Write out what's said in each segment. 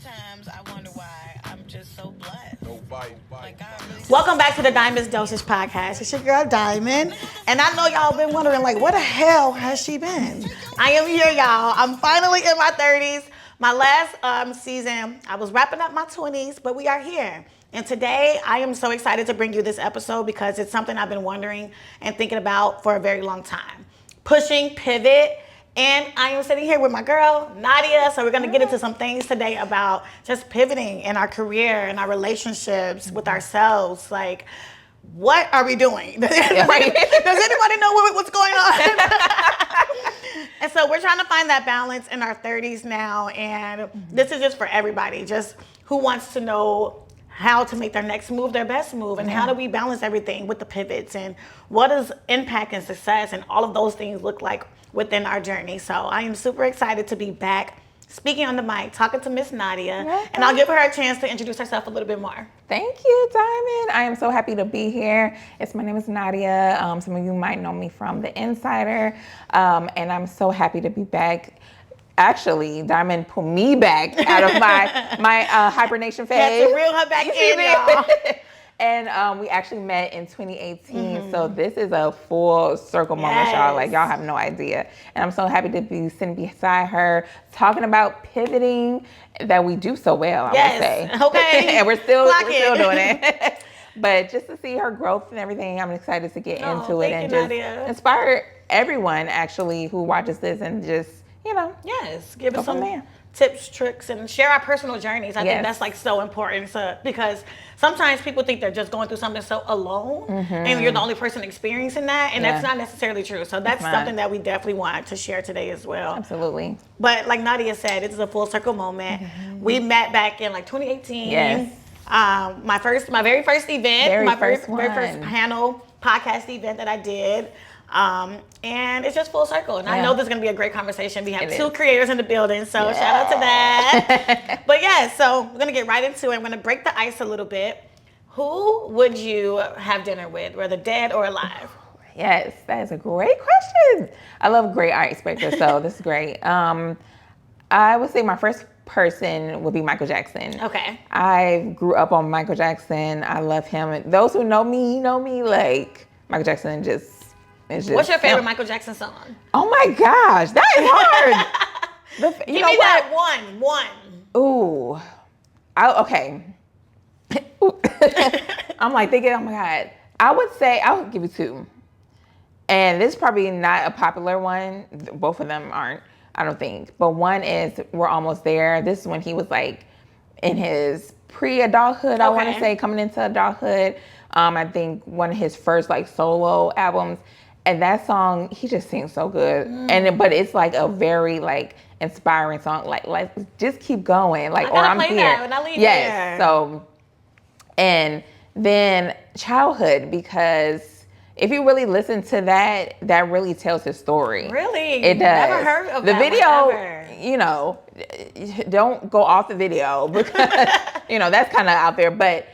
Sometimes I wonder why I'm just so blessed. No bite. Like God really just Welcome back to the Diamond's Dosage podcast. It's your girl Diamond, and I know y'all been wondering like, where the hell has she been? I am here, y'all. I'm finally in my 30s. My last season, I was wrapping up my 20s, but we are here. And today, I am so excited to bring you this episode because it's something I've been wondering and thinking about for a very long time. Pushing, pivot. And I am sitting here with my girl, Nadia. So we're going to get into some things today about just pivoting in our career and our relationships with ourselves. Like, what are we doing? Does anybody know what's going on? And so we're trying to find that balance in our 30s now. And this is just for everybody, just who wants to know how to make their next move their best move, and how do we balance everything with the pivots, and what does impact and success and all of those things look like within our journey. So I am super excited to be back speaking on the mic, talking to Miss Nadia, and I'll give her a chance to introduce herself a little bit more. Thank you, Diamond. I am so happy to be here. My name is Nadia. Some of you might know me from The Nsider, and I'm so happy to be back. Actually, Diamond pulled me back out of my hibernation phase. Had to reel her back in, y'all. And we actually met in 2018. So this is a full circle moment, y'all. Like, y'all have no idea. And I'm so happy to be sitting beside her, talking about pivoting that we do so well, I would say. Okay. And we're still doing it. But just to see her growth and everything, I'm excited to get into it and just inspire everyone, actually, who watches this and just, give us some tips, tricks, and share our personal journeys. I think that's like so important. So, because sometimes people think they're just going through something so alone, and you're the only person experiencing that, and that's not necessarily true. So that's something that we definitely want to share today as well. Absolutely. But like Nadia said, it is a full circle moment. We met back in like 2018. Yes. My very first event, very first panel podcast event that I did. And it's just full circle. And I know this is going to be a great conversation. We have two creators in the building, so shout out to that. But so we're going to get right into it. I'm going to break the ice a little bit. Who would you have dinner with, whether dead or alive? Yes, that is a great question. I love great icebreakers, so this is great. I would say my first person would be Michael Jackson. Okay. I grew up on Michael Jackson. I love him. And those who know me, like Michael Jackson just. What's your favorite Michael Jackson song? Oh my gosh, that is hard. Give me that one. Ooh, okay. I'm like thinking, oh my God. I would say, I would give you two. And this is probably not a popular one. Both of them aren't, I don't think. But one is We're Almost There. This is when he was like in his pre-adulthood, I want to say, coming into adulthood. I think one of his first like solo albums. And that song, he just sings so good. But it's like a very like inspiring song. Like just keep going. Like, or I'm here. That when I leave here. So, and then Childhood, because if you really listen to that, that really tells his story. Really? It does. Never heard of the that video, don't go off the video because, that's kind of out there. But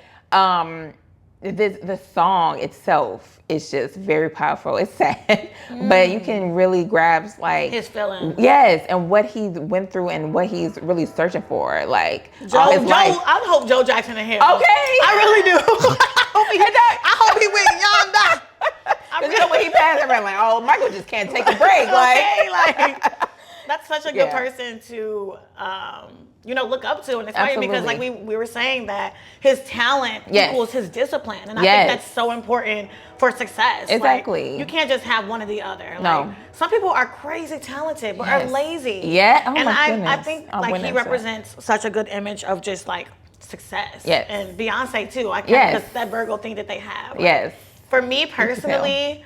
the song itself is just very powerful. It's sad, but you can really grasp like his feelings. Yes, and what he went through and what he's really searching for. Like Joe, I hope Joe Jackson in here. Okay, I really do. I hope he went young down. When he passed, everybody like, oh, Michael just can't take a break. That's such a good person to look up to, and it's funny because like we were saying that his talent equals his discipline, and I think that's so important for success. Exactly. Like, you can't just have one or the other. No. Like, some people are crazy talented but are lazy. Yeah. Oh, and my goodness. I think like he represents such a good image of just like success. Yes. And Beyonce too. I can't that Virgo thing that they have. Like, yes. For me personally.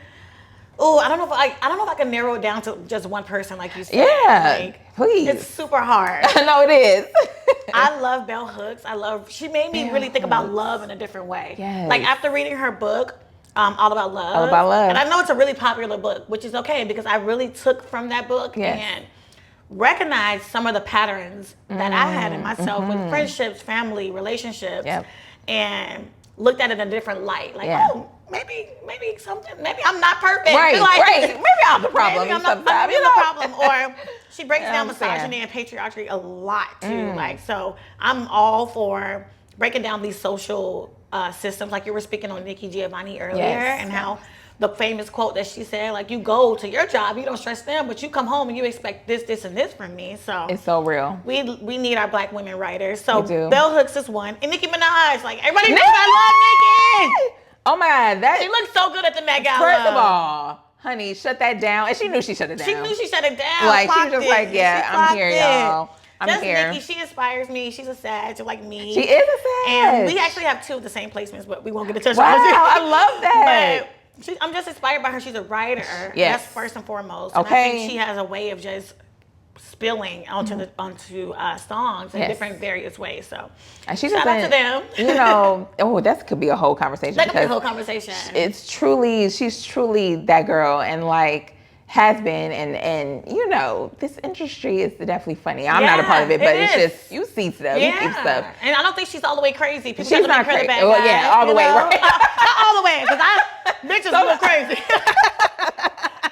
Oh, I don't know if I can narrow it down to just one person, like you said. Yeah, like, please. It's super hard. I know it is. I love Bell Hooks. She made me really think about love in a different way. Yes. Like after reading her book, All About Love. All About Love. And I know it's a really popular book, which is okay because I really took from that book and recognized some of the patterns that I had in myself with friendships, family, relationships, and looked at it in a different light. Like, maybe something. Maybe I'm not perfect. Right, Like, right. Maybe I'm the problem. Maybe I'm not sometimes, the problem. Or she breaks Yeah, down I'm saying. misogyny and patriarchy a lot too. Like, so I'm all for breaking down these social systems. Like you were speaking on Nikki Giovanni earlier, Yes. and how the famous quote that she said, like, you go to your job, you don't stress them, but you come home and you expect this, this, and this from me. So It's so real. we need our black women writers. So We do. Bell Hooks is one, and Nicki Minaj. Like everybody knows I love Nicki. Oh my God, that She looks so good at the Met Gala. First of all, honey, shut that down. And she knew she shut it down. She knew she shut it down. Like, she was Clocked just it. like, yeah, She I'm clocked here, it. y'all. I'm That's here. Nicki. She inspires me. She's a Sag like me. She is a Sag. And we actually have two of the same placements, but we won't get into touch Wow, on I love that. But I'm just inspired by her. She's a writer. Yes. That's first and foremost. And I Okay. think she has a way of just spilling onto songs in Yes. different various ways. So And she shout out to them. You know, that could be a whole conversation. That could be a because whole conversation. She's truly that girl, and like has been, and you know, this industry is definitely funny. I'm not a part of it, but it's is. just you see stuff, you see stuff. And I don't think she's all the way crazy. People She's not crazy. crazy. Well, yeah, all the way, right? Not all the way, because bitches look crazy.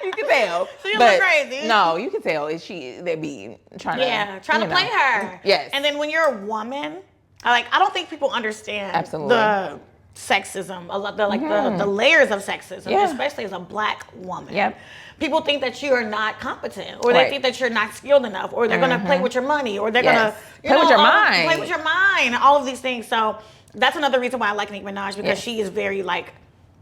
You can tell. So you but look crazy. No, you can tell. They be trying to play her. Yes. And then when you're a woman, I don't think people understand Absolutely. the sexism, a lot, the layers of sexism, Yeah. especially as a black woman. Yep. People think that you are not competent, or they Right. think that you're not skilled enough, or they're gonna play with your money, or they're Yes. gonna Play with your mind. play with your mind, all of these things. So that's another reason why I like Nicki Minaj, because Yes. she is very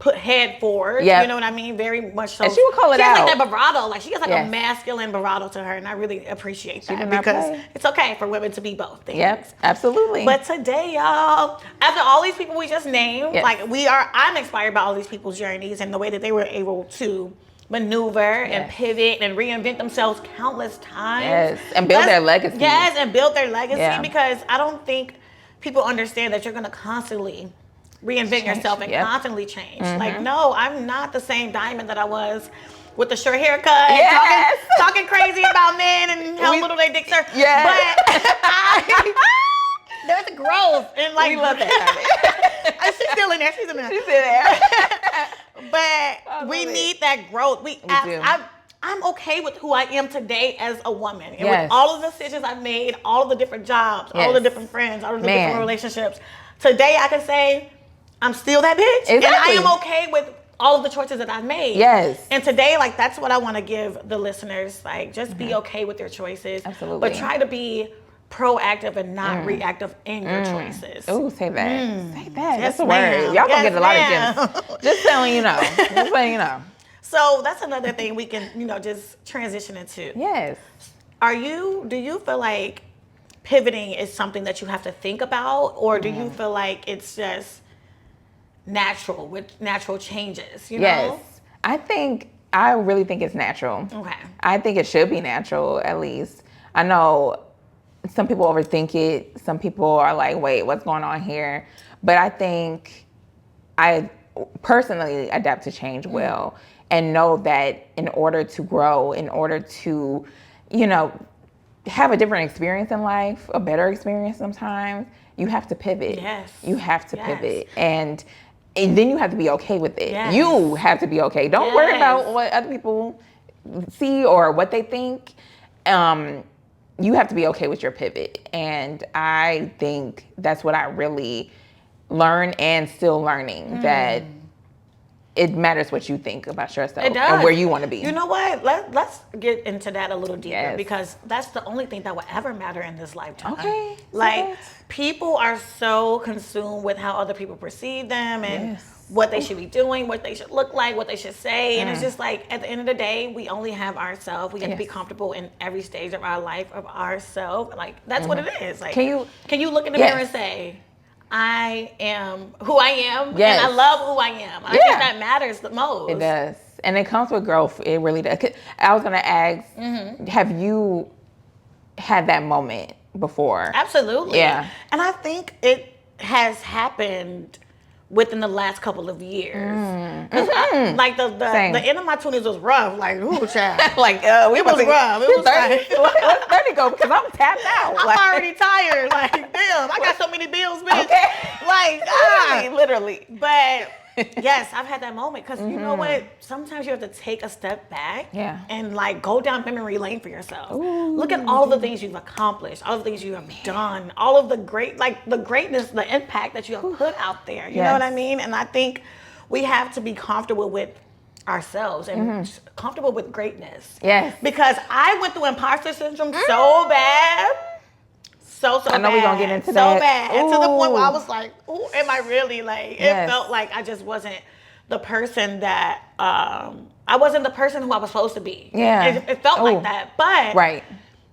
put head forward. Yep. You know what I mean? Very much so. And she will call it she has out. like that bravado. Like she has like Yes. a masculine bravado to her, and I really appreciate that did not because play. it's okay for women to be both things. Yep, absolutely. But today, y'all, after all these people we just named, Yes. I'm inspired by all these people's journeys and the way that they were able to maneuver and Yes. pivot and reinvent themselves countless times. Yes, and build their legacy. Yes, and build their legacy, Yeah. because I don't think people understand that you're going to constantly reinvent yourself and Yep. constantly change. Like, no, I'm not the same Diamond that I was with the short haircut, Yes. talking crazy about men and how We- little they dicks are. Yes. But there's a growth, and like We love that. she's still in there. She's in there. She's in there. But we love need that growth. do. I'm okay with who I am today as a woman. And Yes. with all of the decisions I've made, all of the different jobs, all of the Yes. different friends, all of the Man. different relationships, today I can say I'm still that bitch. And I Exactly. am okay with all of the choices that I've made. Yes. And today, that's what I want to give the listeners. Just be okay with your choices. Absolutely. But try to be proactive and not reactive in your choices. Ooh, say that. Say that. Yes, That's a ma'am. word. Y'all gonna Yes, get a lot ma'am. of gems. Just telling you know. Just letting you know. So that's another thing we can, just transition into. Yes. Do you feel like pivoting is something that you have to think about, or do you feel like it's just natural with natural changes, Yes. I really think it's natural. Okay. I think it should be natural, at least. I know some people overthink it. Some people are like, wait, what's going on here? But I think I personally adapt to change well, and know that in order to grow, in order to, have a different experience in life, a better experience sometimes, you have to pivot. Yes. You have to Yes. pivot. And then you have to be okay with it. Yes. You have to be okay. Don't worry Yes. about what other people see or what they think. You have to be okay with your pivot. And I think that's what I really learned and still learning, that it matters what you think about yourself It does. and where you want to be. You know what? Let's get into that a little deeper, Yes. because that's the only thing that will ever matter in this lifetime. Okay, so Like, that's- people are so consumed with how other people perceive them and Yes. what they should be doing, what they should look like, what they should say. And it's just like, at the end of the day, we only have ourselves. We have to be Yes. comfortable in every stage of our life of ourselves. Like, that's what it is. Like, Can you look in the Yes. mirror and say, I am who I am, Yes. and I love who I am. I think Yeah. that matters the most. It does. And it comes with growth. It really does. 'Cause I was going to ask, have you had that moment before? Absolutely. Yeah. And I think it has happened within the last couple of years. 'Cause like Same. the end of my 20s was rough. Like, ooh, child. Like, we It was rough. It was 30, let's 30 go, because I'm tapped out. I'm Like, already tired. Like, damn, I got so many bills, bitch. Okay. Like, my God. Literally. But yes, I've had that moment because you know what? Sometimes you have to take a step back and like go down memory lane for yourself. Ooh. Look at all the things you've accomplished, all the things you have done, all of the the greatness, the impact that you have put out there. You know what I mean? And I think we have to be comfortable with ourselves and comfortable with greatness. Yes. Because I went through imposter syndrome so bad. So I know bad. we're going to get into so that. bad. Ooh. To the point where I was like, ooh, am I really like, it felt like I just wasn't the person that, I wasn't the person who I was supposed to be. Yeah. It felt like that. But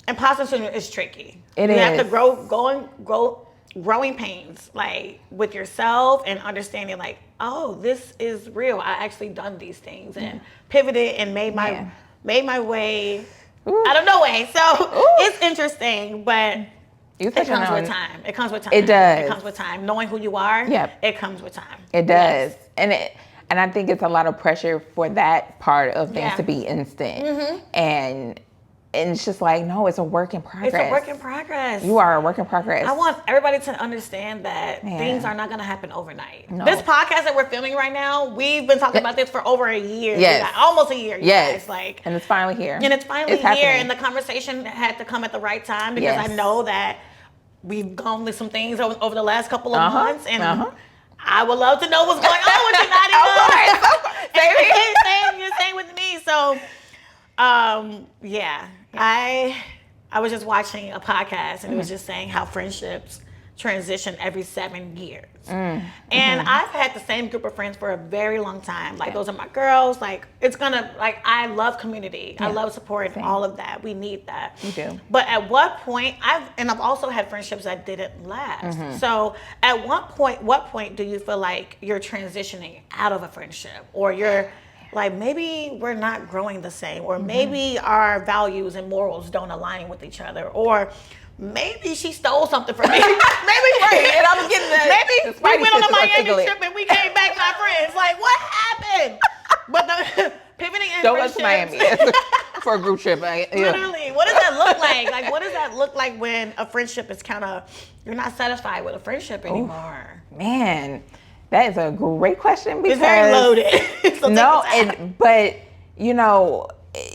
imposter syndrome is tricky. You have to growing pains, like with yourself and understanding like, oh, this is real. I actually done these things and pivoted and made my way out of no way. So it's interesting, but it comes with time. It comes with time. It does. It comes with time. Knowing who you are, it comes with time. It does. Yes. And I think it's a lot of pressure for that part of things to be instant. And it's just like, no, it's a work in progress. It's a work in progress. You are a work in progress. I want everybody to understand that things are not going to happen overnight. No. This podcast that we're filming right now, we've been talking about this for over a year. Yes. Almost a year. Yes. Guys. And it's finally here. And it's finally here. happening. And the conversation had to come at the right time because I know that we've gone through some things over the last couple of months. And I would love to know what's going on with you, Nadia. You're saying with me. So, I was just watching a podcast and it was just saying how friendships transition every 7 years. And I've had the same group of friends for a very long time. Like those are my girls. Like I love community. I love support and all of that. We need that. You do. But at what point I've also had friendships that didn't last. So at what point do you feel like you're transitioning out of a friendship or you're like maybe we're not growing the same, or maybe our values and morals don't align with each other, or maybe she stole something from me. Maybe and I was getting that. Maybe we went on a Miami trip and we came back not friends. Like what happened? But the pivoting in don't go to friendships. Miami for a group trip. Literally, what does that look like? Like what does that look like when a friendship is kind of you're not satisfied with a friendship anymore? Man. That is a great question because it's very loaded. But you know,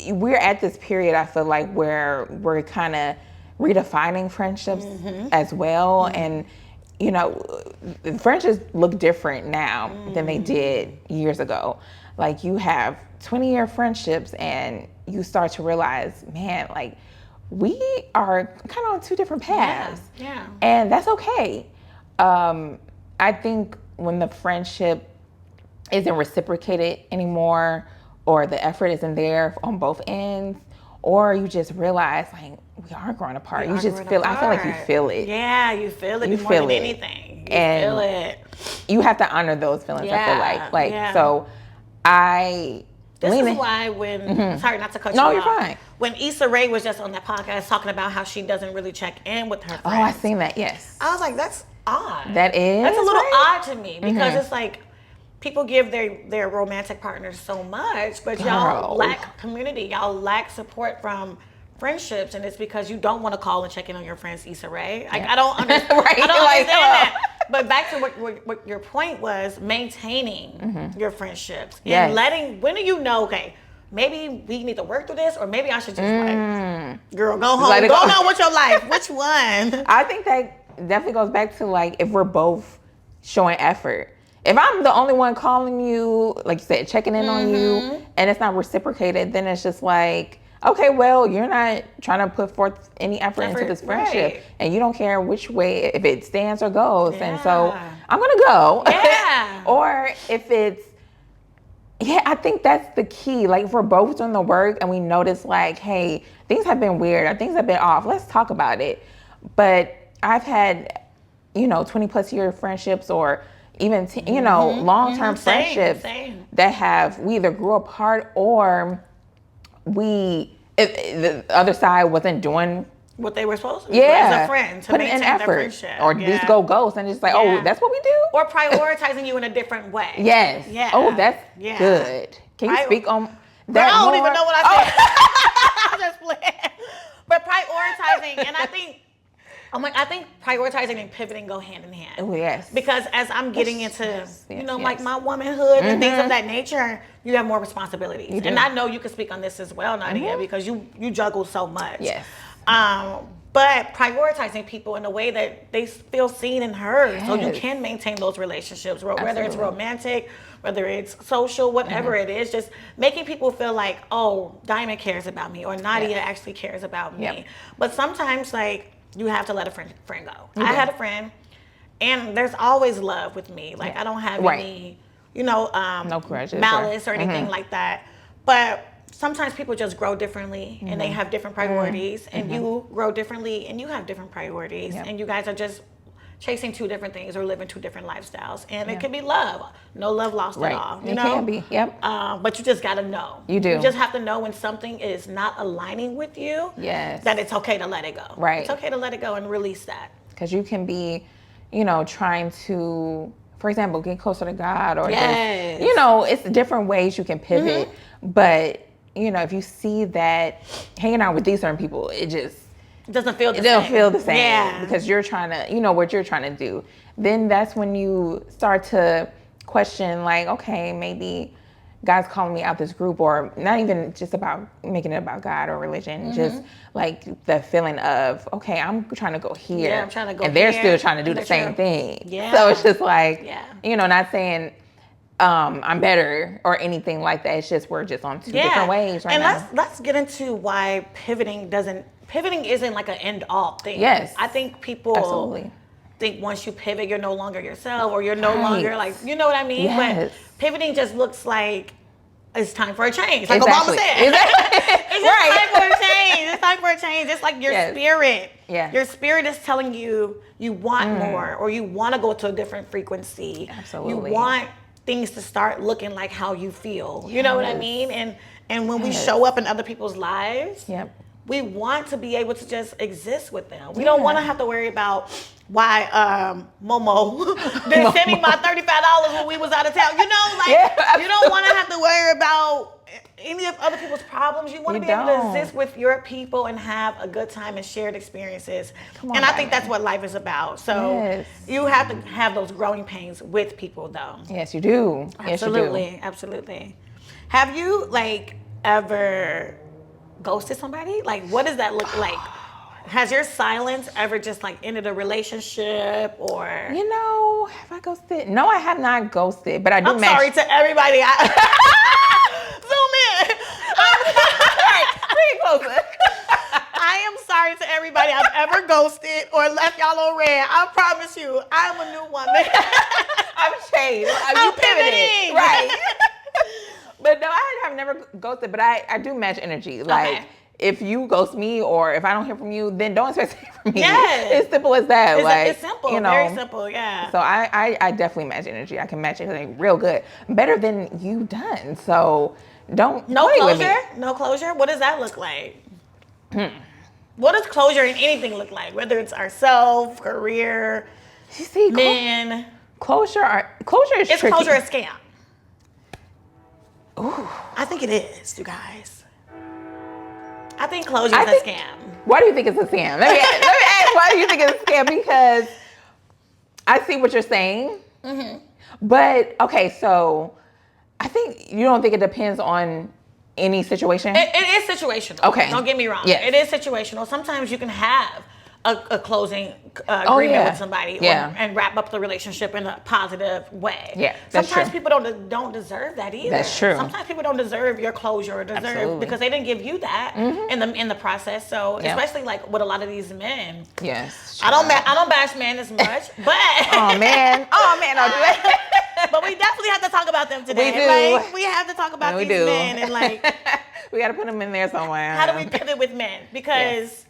we're at this period. I feel like where we're kind of redefining friendships as well, and you know, friendships look different now than they did years ago. Like you have 20-year friendships, and you start to realize, man, like we are kind of on two different paths. Yeah. And that's okay. I think when the friendship isn't reciprocated anymore, or the effort isn't there on both ends, or you just realize like we are growing apart. You just feel. I feel like you feel it. Yeah, you feel it. You more feel than it. anything. You And feel it. You have to honor those feelings. I feel like so. This is why when sorry not to cut you no, off. you're fine. When Issa Rae was just on that podcast talking about how she doesn't really check in with her friends. Oh, I seen that. Yes. I was like, that's odd. That is. That's a little odd to me because it's like people give their romantic partners so much, but y'all lack community. Y'all lack support from friendships, and it's because you don't want to call and check in on your friends, Issa Rae. Like, I don't understand. I don't understand that. But back to what your point was, maintaining your friendships and letting. When do you know? Okay, maybe we need to work through this, or maybe I should just like, girl, go home, go on with your life. Which one? I think that definitely goes back to like if we're both showing effort. If I'm the only one calling you, like you said, checking in on you, and it's not reciprocated, then it's just like, okay, well, you're not trying to put forth any effort into this friendship, and you don't care which way, if it stands or goes, and so I'm gonna go. Yeah. Or if it's, I think that's the key. Like if we're both doing the work and we notice like, hey, things have been weird or things have been off, let's talk about it. But I've had, 20 plus year friendships or even, long-term friendships that we either grew apart or the other side wasn't doing what they were supposed to do as a friend to maintain their friendship. Or just go ghost and just like, oh, that's what we do? Or prioritizing you in a different way. Yes. Yeah. Oh, that's good. Can you speak on that I don't more? even know what I said. I'm just playing. But prioritizing, and I think I think prioritizing and pivoting go hand in hand. Oh, yes. Because as I'm getting into, like yes. my womanhood and things of that nature, you have more responsibilities. You do. And I know you can speak on this as well, Nadia, because you juggle so much. Yes. But prioritizing people in a way that they feel seen and heard, so you Yes. can maintain those relationships, whether it's Absolutely. romantic, whether it's social, whatever it is, just making people feel like, oh, Diamond cares about me, or Nadia actually cares about me. Yep. But sometimes, like, you have to let a friend go. You I do. had a friend, and there's always love with me. Like, I don't have Right. any, No grudges malice or anything like that. But sometimes people just grow differently, and they have different priorities, and you grow differently, and you have different priorities, Yep. and you guys are just chasing two different things or living two different lifestyles. And it can be love. No love lost Right. at all. It can be. Yep. But you just got to know. You do. You just have to know when something is not aligning with you. Yes. That it's okay to let it go. Right. It's okay to let it go and release that. Because you can be, trying to, for example, get closer to God, or Yes. just, it's different ways you can pivot. But, if you see that hanging out with these certain people, it just, It doesn't feel the it same. don't feel the same. Yeah. Because you're trying to, what you're trying to do. Then that's when you start to question, like, okay, maybe God's calling me out this group, or not even just about making it about God or religion, just like the feeling of, okay, I'm trying to go here. Yeah, I'm trying to go and they're here, still trying to do and the they're same trying- thing. Yeah. So it's just like, Yeah. not saying I'm better or anything like that. It's just we're just on two different ways right and now. let's get into why pivoting isn't like an end all thing. Yes. I think people Absolutely. think once you pivot, you're no longer yourself, or you're no Right. longer like, you know what I mean? Yes. But pivoting just looks like it's time for a change. Like Exactly. Obama said. Exactly. It's just time for a change. It's time for a change. It's like your Yes. spirit. Yeah. Your spirit is telling you want more, or you want to go to a different frequency. Absolutely. You want things to start looking like how you feel. You know what I Yes. mean? And when we Yes. show up in other people's lives, Yep. we want to be able to just exist with them. We don't want to have to worry about why Momo didn't send me my $35 when we was out of town. Yeah, you don't want to have to worry about any of other people's problems. You want to You be able to don't. exist with your people and have a good time and shared experiences. Come on, And I think Diamond. that's what life is about. So Yes. you have to have those growing pains with people, though. Yes, you do. Yes, you do. Absolutely, absolutely. Have you ever ghosted somebody? Like, what does that look like? Has your silence ever just ended a relationship, or? Have I ghosted? No, I have not ghosted, but I do I'm sorry to everybody. Zoom in. Bring it closer. I am sorry to everybody I've ever ghosted or left y'all on red. I promise you, I'm a new woman. I'm changed. I'm pivoting. Right. But no, I have never ghosted, but I do match energy. Like, Okay. if you ghost me or if I don't hear from you, then don't expect to hear from me. Yes. It's simple as that. It's simple, very simple, yeah. So I definitely match energy. I can match anything real good. Better than you done. So don't No play with closure? me. No closure? What does that look like? What does closure in anything look like? Whether it's ourselves, career, You see, men. closure is Is tricky. closure a scam? Ooh. I think it is, you guys. I think closure I is think- a scam. Why do you think it's a scam? Let me ask, why do you think it's a scam? Because I see what you're saying. Mm-hmm. But, okay, so I think you don't think it depends on any situation? It is situational. Okay. Don't get me wrong. Yes. It is situational. Sometimes you can have a closing agreement yeah. with somebody Yeah. and wrap up the relationship in a positive way. Yeah, that's Sometimes true. people don't deserve that either. That's true. Sometimes people don't deserve your closure or Absolutely. because they didn't give you that in the process. So Yeah. especially with a lot of these men. Yes. I don't bash men as much, but Oh, man. Don't do that. but we definitely have to talk about them today. We do. We have to talk about We these do. men and we got to put them in there somewhere. how do we pivot with men? Because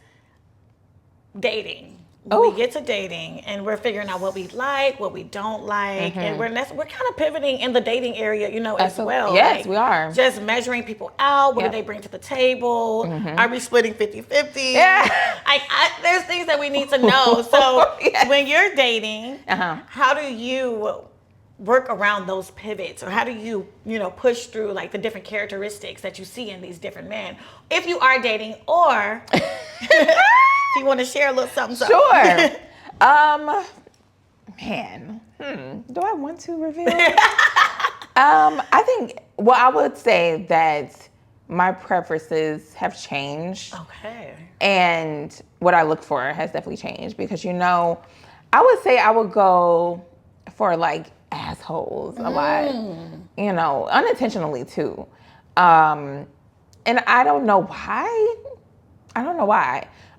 dating. Oh. We get to dating and we're figuring out what we like, what we don't like, and we're kind of pivoting in the dating area, as well. Yes, we are. Just measuring people out. What Yep. do they bring to the table? Are we splitting 50-50? Yeah. There's things that we need to know. So Yes. when you're dating, Uh-huh. how do you work around those pivots, or how do you push through the different characteristics that you see in these different men, if you are dating, or if Do you want to share a little something? Sure. Man, do I want to reveal? I think, well, I would say that my preferences have changed. Okay. And what I look for has definitely changed because, I would say I would go for like assholes a lot, unintentionally too. And I don't know why.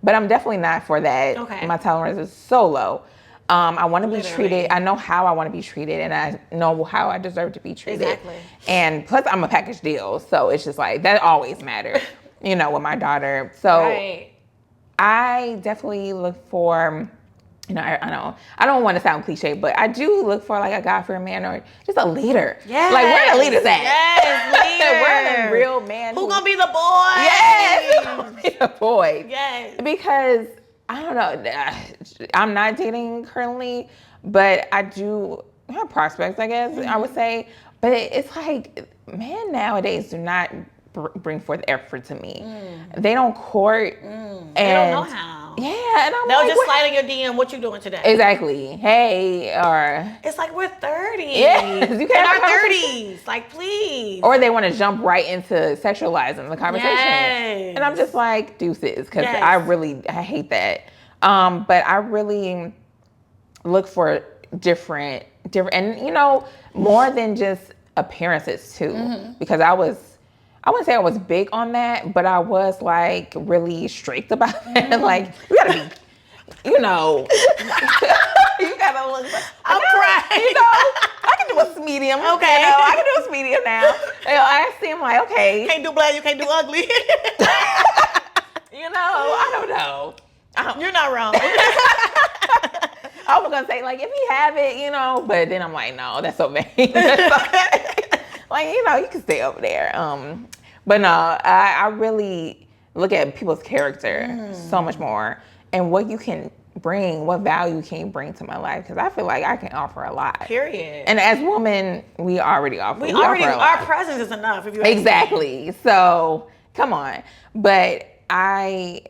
But I'm definitely not for that. Okay. My tolerance is so low. I want to be Literally. treated. I know how I want to be treated, and I know how I deserve to be treated. Exactly. And plus, I'm a package deal, so it's just like that always mattered, with my daughter. So Right. I definitely look for, I don't want to sound cliche, but I do look for like a God-fearing man or just a leader. Yes. Like where the leaders at? Yes, leader. Where the real man? Who gonna be the boy? Yes, who gonna be the boy. Yes. Because I don't know, I'm not dating currently, but I do have prospects, I guess I would say. But it's like men nowadays do not bring forth effort to me. They don't court. And They don't know how. Yeah, and I'm They'll like, just slide in your DM, what you doing today? Exactly. Hey, or It's like we're 30. yes, you In can't our have a conversation. 30s. Like, please. Or they want to jump right into sexualizing the conversation. Yes. And I'm just like, deuces, because Yes. I hate that. But I really look for different, and more than just appearances too, because I wouldn't say I was big on that, but I was like really strict about that. Like, you gotta be, you gotta look. I'm crying. I can do a medium. Okay. I can do a medium now. I seem like, okay. You can't do black, you can't do ugly. I don't know. You're not wrong. I was gonna say like if he have it, but then I'm like, no, that's so vain. Like, you can stay over there. But no, I really look at people's character so much more and what you can bring, what value can you bring to my life? Because I feel like I can offer a lot. Period. And as women, we already offer. We offer a lot. our presence is enough. If you ask me. Exactly. So come on. But with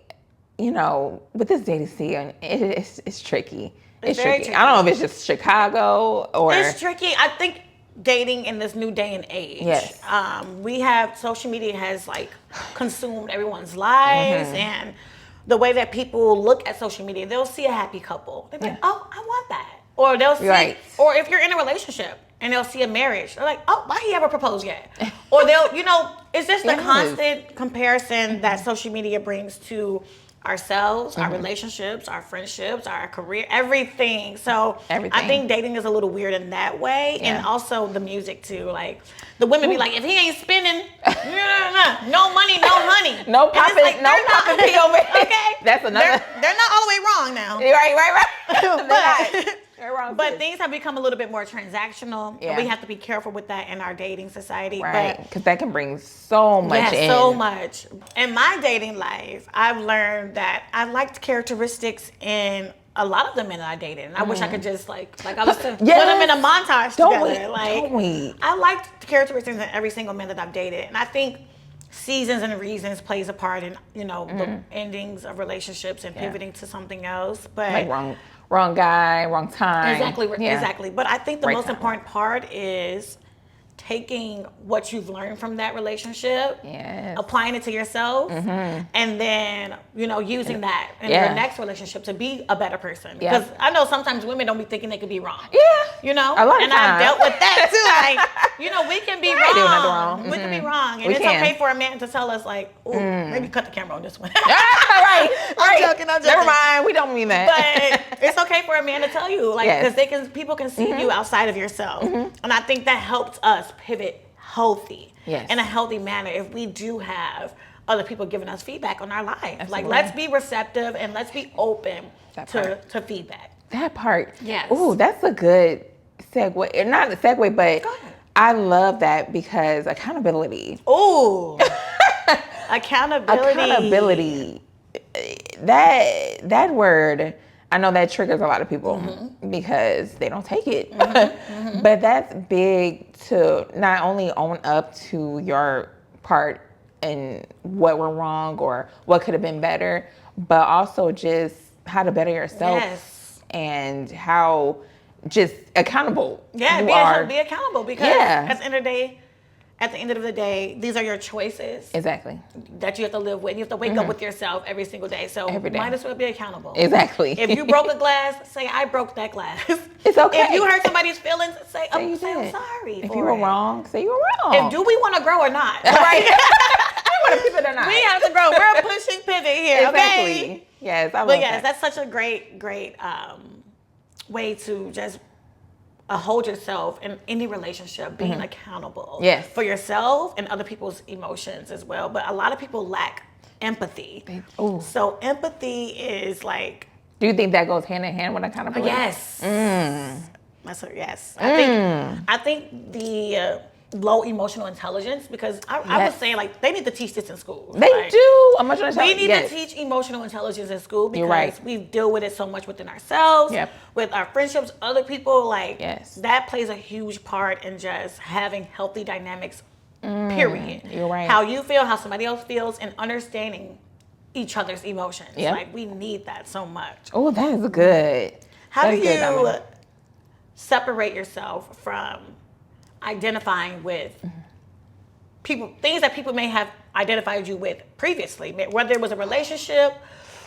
this dating scene, it's tricky. It's very tricky. tricky. I don't know if it's just Chicago or It's tricky. I think dating in this new day and age. Yes. We have social media has like consumed everyone's lives and the way that people look at social media, they'll see a happy couple. They're like, oh, I want that. Or they'll see, Right. or if you're in a relationship and they'll see a marriage, they're like, oh, why he ever proposed yet? Or they'll, it's just the Yes. constant comparison that social media brings to ourselves, our relationships, our friendships, our career, everything. So Everything. I think dating is a little weird in that way. Yeah. And also the music too. Like the women be like, if he ain't spending, no money, no honey. no And it's popping, like, no they're not- popping pee over here. Okay. That's another. They're not all the way wrong now. Right. They're wrong. But too. things have become a little bit more transactional. Yeah. And we have to be careful with that in our dating society. Right, But because that can bring so much in. so much. In my dating life, I've learned that I liked characteristics in a lot of the men that I dated. And I wish I could just like I was to put them in a montage together. Don't we? I liked the characteristics in every single man that I've dated. And I think seasons and reasons plays a part in, the endings of relationships and pivoting to something else. But Like wrong guy, wrong time. Exactly. But I think the Right most time. important part is taking what you've learned from that relationship, Yes. applying it to yourself, and then, using that in Yeah. your next relationship to be a better person. Yeah. Because I know sometimes women don't be thinking they could be wrong. Yeah. A lot of and I've times. dealt with that too. Like, we can be Right, doing nothing wrong. wrong. We can be wrong. And We it's can. okay for a man to tell us like, ooh, maybe cut the camera on this one. right. I'm joking. Never mind. We don't mean that. But it's okay for a man to tell you, like, Yes. because people can see you outside of yourself, and I think that helps us pivot healthy, Yes. in a healthy manner. If we do have other people giving us feedback on our lives, like Absolutely. let's be receptive and let's be open That to part. feedback. That part. Yes. Ooh, that's a good segue. Not a segue, but Go ahead. I love that because accountability. Ooh, accountability. Accountability. That word, I know that triggers a lot of people because they don't take it. But that's big to not only own up to your part and what went wrong or what could have been better, but also just how to better yourself Yes. and how just accountable Yeah, you are. be accountable because at the end of the day, these are your choices Exactly. that you have to live with. You have to wake up with yourself every single day. So Every day. might as well be accountable. Exactly. If you broke a glass, say I broke that glass. It's okay. If you hurt somebody's feelings, say I'm you did. sorry. If for you were it. wrong, say you were wrong. And do we want to grow or not? Right. I want to keep it or not. We have to grow. We're pushing pivot here. Exactly. Okay. Yes, I love But yes, that. that's such a great way to just hold yourself in any relationship, being accountable Yes. for yourself and other people's emotions as well. But a lot of people lack empathy. Ooh. So empathy is like, Do you think that goes hand in hand with accountability? yes. That's a yes. I think the low emotional intelligence, because I was Yes. saying like they need to teach this in school. They Like, do. Emotional we intelligence. need Yes. to teach emotional intelligence in school because You're right. we deal with it so much within ourselves, Yep. with our friendships, other people. Like Yes. that plays a huge part in just having healthy dynamics. Period. You're right. How you feel, how somebody else feels, and understanding each other's emotions. Yep. Like we need that so much. Oh, that is good. How That's do good, you Diamond. separate yourself from identifying with people, things that people may have identified you with previously, whether it was a relationship,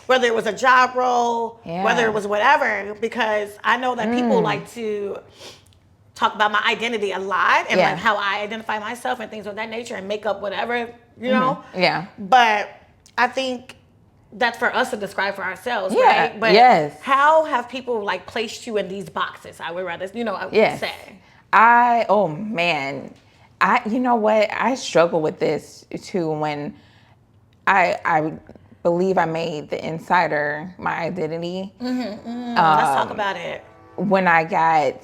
whether it was a job role, Yeah. whether it was whatever, because I know that people like to talk about my identity a lot and Yeah. like how I identify myself and things of that nature and make up whatever, you know? Yeah. But I think that's for us to describe for ourselves, Yeah, right? But yes. how have people like placed you in these boxes? I would rather, Yes. say. Oh man, you know what? I struggle with this too when I believe I made the Nsider my identity. Let's talk about it. When I got,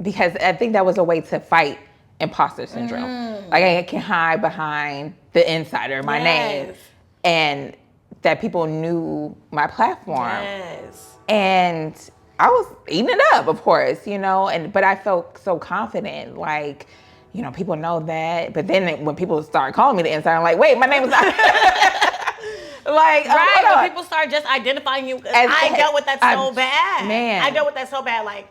because I think that was a way to fight imposter syndrome. Like I can hide behind the Nsider, my name, Yes. and that people knew my platform. Yes. And I was eating it up, of course, but I felt so confident, like, people know that. But then when people start calling me the Nsider, I'm like, wait, my name is not. Like, Right, hold when on. people start just identifying you, As- I dealt with that so bad. Man. I dealt with that so bad. Like,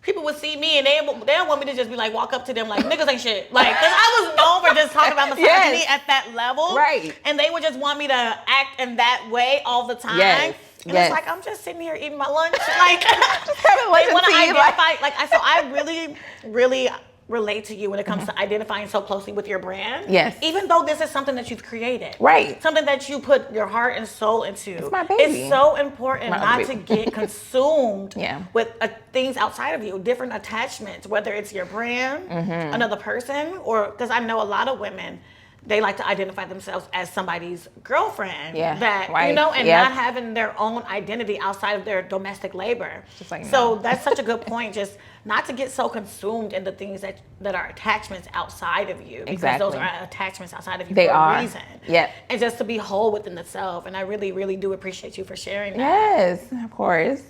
people would see me and they don't want me to just be like, walk up to them like, niggas ain't shit. Like, because I was known for just talking about misogyny Yes. at that level. Right. And they would just want me to act in that way all the time. Yes. And Yes. it's like, I'm just sitting here eating my lunch. Like, Having lunch they want to and tea, like- identify. So I really, really relate to you when it comes to identifying so closely with your brand. Yes. Even though this is something that you've created. Right. Something that you put your heart and soul into. It's my baby. It's so important My not other to baby. get consumed Yeah. with things outside of you, different attachments, whether it's your brand, another person, or because I know a lot of women, they like to identify themselves as somebody's girlfriend. Yeah, That, wife, and yep. not having their own identity outside of their domestic labor. Just like so no. that's such a good point, just not to get so consumed in the things that are attachments outside of you. Because those Exactly. are attachments outside of you They for are. a reason. Yep. And just to be whole within the self. And I really, really do appreciate you for sharing that. Yes, of course.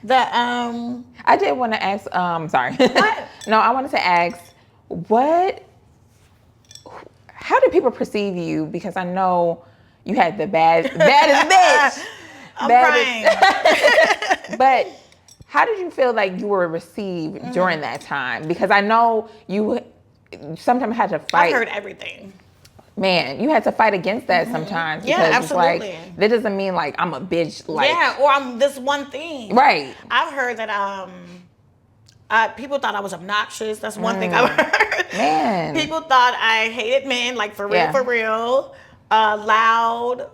I did want to ask, sorry. What? No, I wanted to ask, how do people perceive you? Because I know you had the baddest bitch. I'm crying. But how did you feel like you were received during that time? Because I know you sometimes had to fight. I've heard everything. Man, you had to fight against that sometimes. Yeah, because it's like, absolutely. that doesn't mean like I'm a bitch. Like, Yeah, or I'm this one thing. Right. I've heard that people thought I was obnoxious. That's one thing I've heard. Man. People thought I hated men, like for real, Yeah. for real. Loud,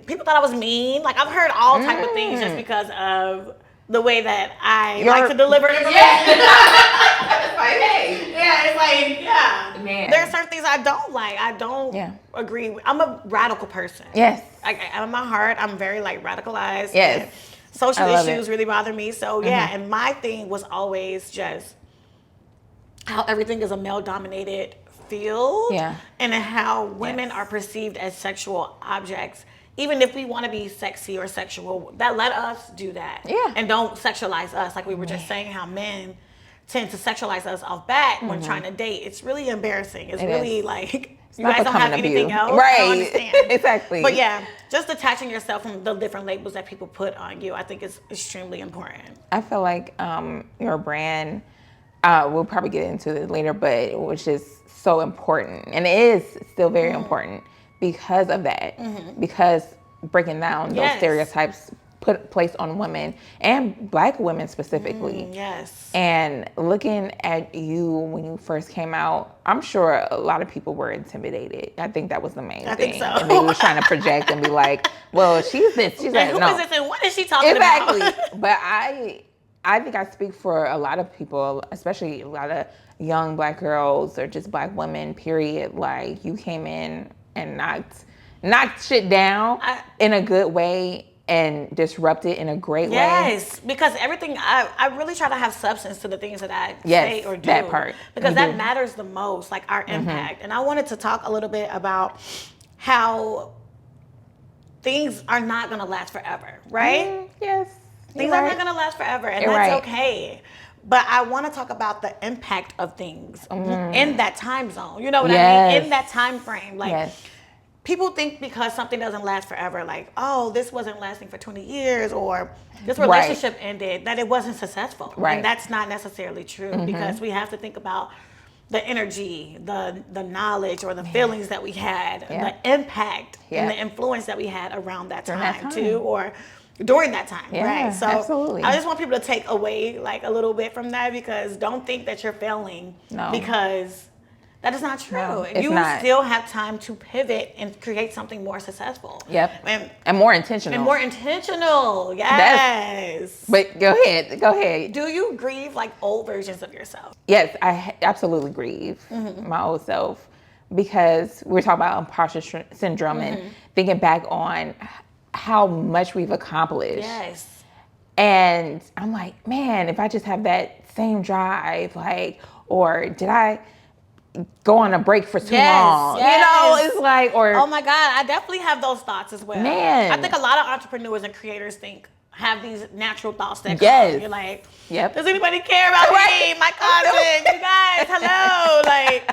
people thought I was mean. Like I've heard all type of things just because of the way that I like to deliver information. It's like, hey. Yeah, it's like, yeah. Man. There are certain things I don't like. I don't Yeah. agree with. I'm a radical person. Yes. I'm in my heart, I'm very like radicalized. Yes. And social I love issues it. really bother me. So yeah, and my thing was always just how everything is a male dominated field. Yeah. And how women Yes. are perceived as sexual objects. Even if we want to be sexy or sexual, let us do that. Yeah. And don't sexualize us. Like we were just saying, how men tend to sexualize us off bat when trying to date. It's really embarrassing. It's It really is. like you not guys don't have becoming of anything you. else. Right. I don't understand. Exactly. But yeah, just detaching yourself from the different labels that people put on you, I think is extremely important. I feel like your brand, we'll probably get into it later, but it was just so important. And it is still very important because of that. Because breaking down those stereotypes placed on women and Black women specifically. Yes. And looking at you when you first came out, I'm sure a lot of people were intimidated. I think that was the main thing. I think so. And they were trying to project and be like, well, she's this, she's that. Who No. is this and what is she talking Exactly. about? But I think I speak for a lot of people, especially a lot of young Black girls or just Black women, period. Like, you came in and knocked shit down in a good way and disrupt it in a great way. Yes, because everything, I really try to have substance to the things that I say or do. That part. Because that matters the most, like our impact. And I wanted to talk a little bit about how things are not going to last forever, right? Yes. Things are not going to last forever, and that's okay. But I want to talk about the impact of things in that time zone. You know what I mean? In that time frame. Like, people think because something doesn't last forever, like, oh, this wasn't lasting for 20 years or this relationship ended, that it wasn't successful. Right. And that's not necessarily true because we have to think about the energy, the knowledge or the feelings that we had, the impact and the influence that we had around that time too, or during that time, right? So absolutely. I just want people to take away like a little bit from that, because don't think that you're failing because that is not true. No, you still have time to pivot and create something more successful. Yep. And more intentional. And more intentional. Yes. But go ahead. Do you grieve like old versions of yourself? Yes, I absolutely grieve my old self, because we're talking about imposter syndrome and thinking back on how much we've accomplished. Yes. And I'm like, man, if I just have that same drive, like, or did I go on a break for too long? Yes. You know, it's like, or oh my God, I definitely have those thoughts as well. Man. I think a lot of entrepreneurs and creators have these natural thoughts that come. You're like, does anybody care about me? My cousin, you guys, hello. Like,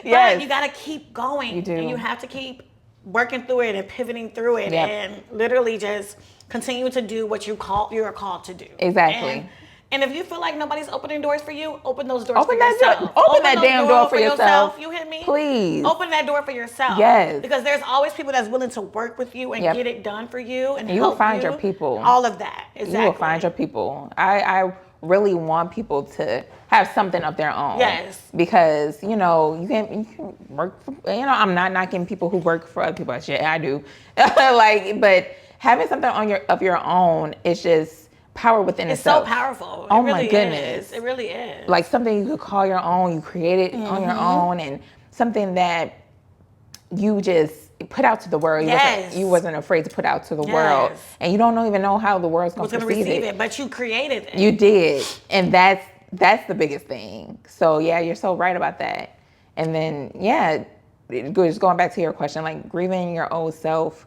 but you gotta keep going. You do. And you have to keep working through it and pivoting through it and literally just continue to do what you're called to do. Exactly. And if you feel like nobody's opening doors for you, open those doors for that yourself. Open that damn door for yourself. You hear me? Please. Open that door for yourself. Yes. Because there's always people that's willing to work with you and get it done for you and you help will find you. your people. All of that. Exactly. You will find your people. I really want people to have something of their own. Yes. Because, you can work for, I'm not knocking people who work for other people. Shit, I do. But having something of your own is just power within itself. It's so powerful. Oh my goodness. It really is. Like something you could call your own, you create it on your own, and something that you just put out to the world. You wasn't afraid to put out to the world. And you don't even know how the world's going to receive it. But you created it. You did. And that's the biggest thing. So yeah, you're so right about that. And then just going back to your question, like grieving your old self,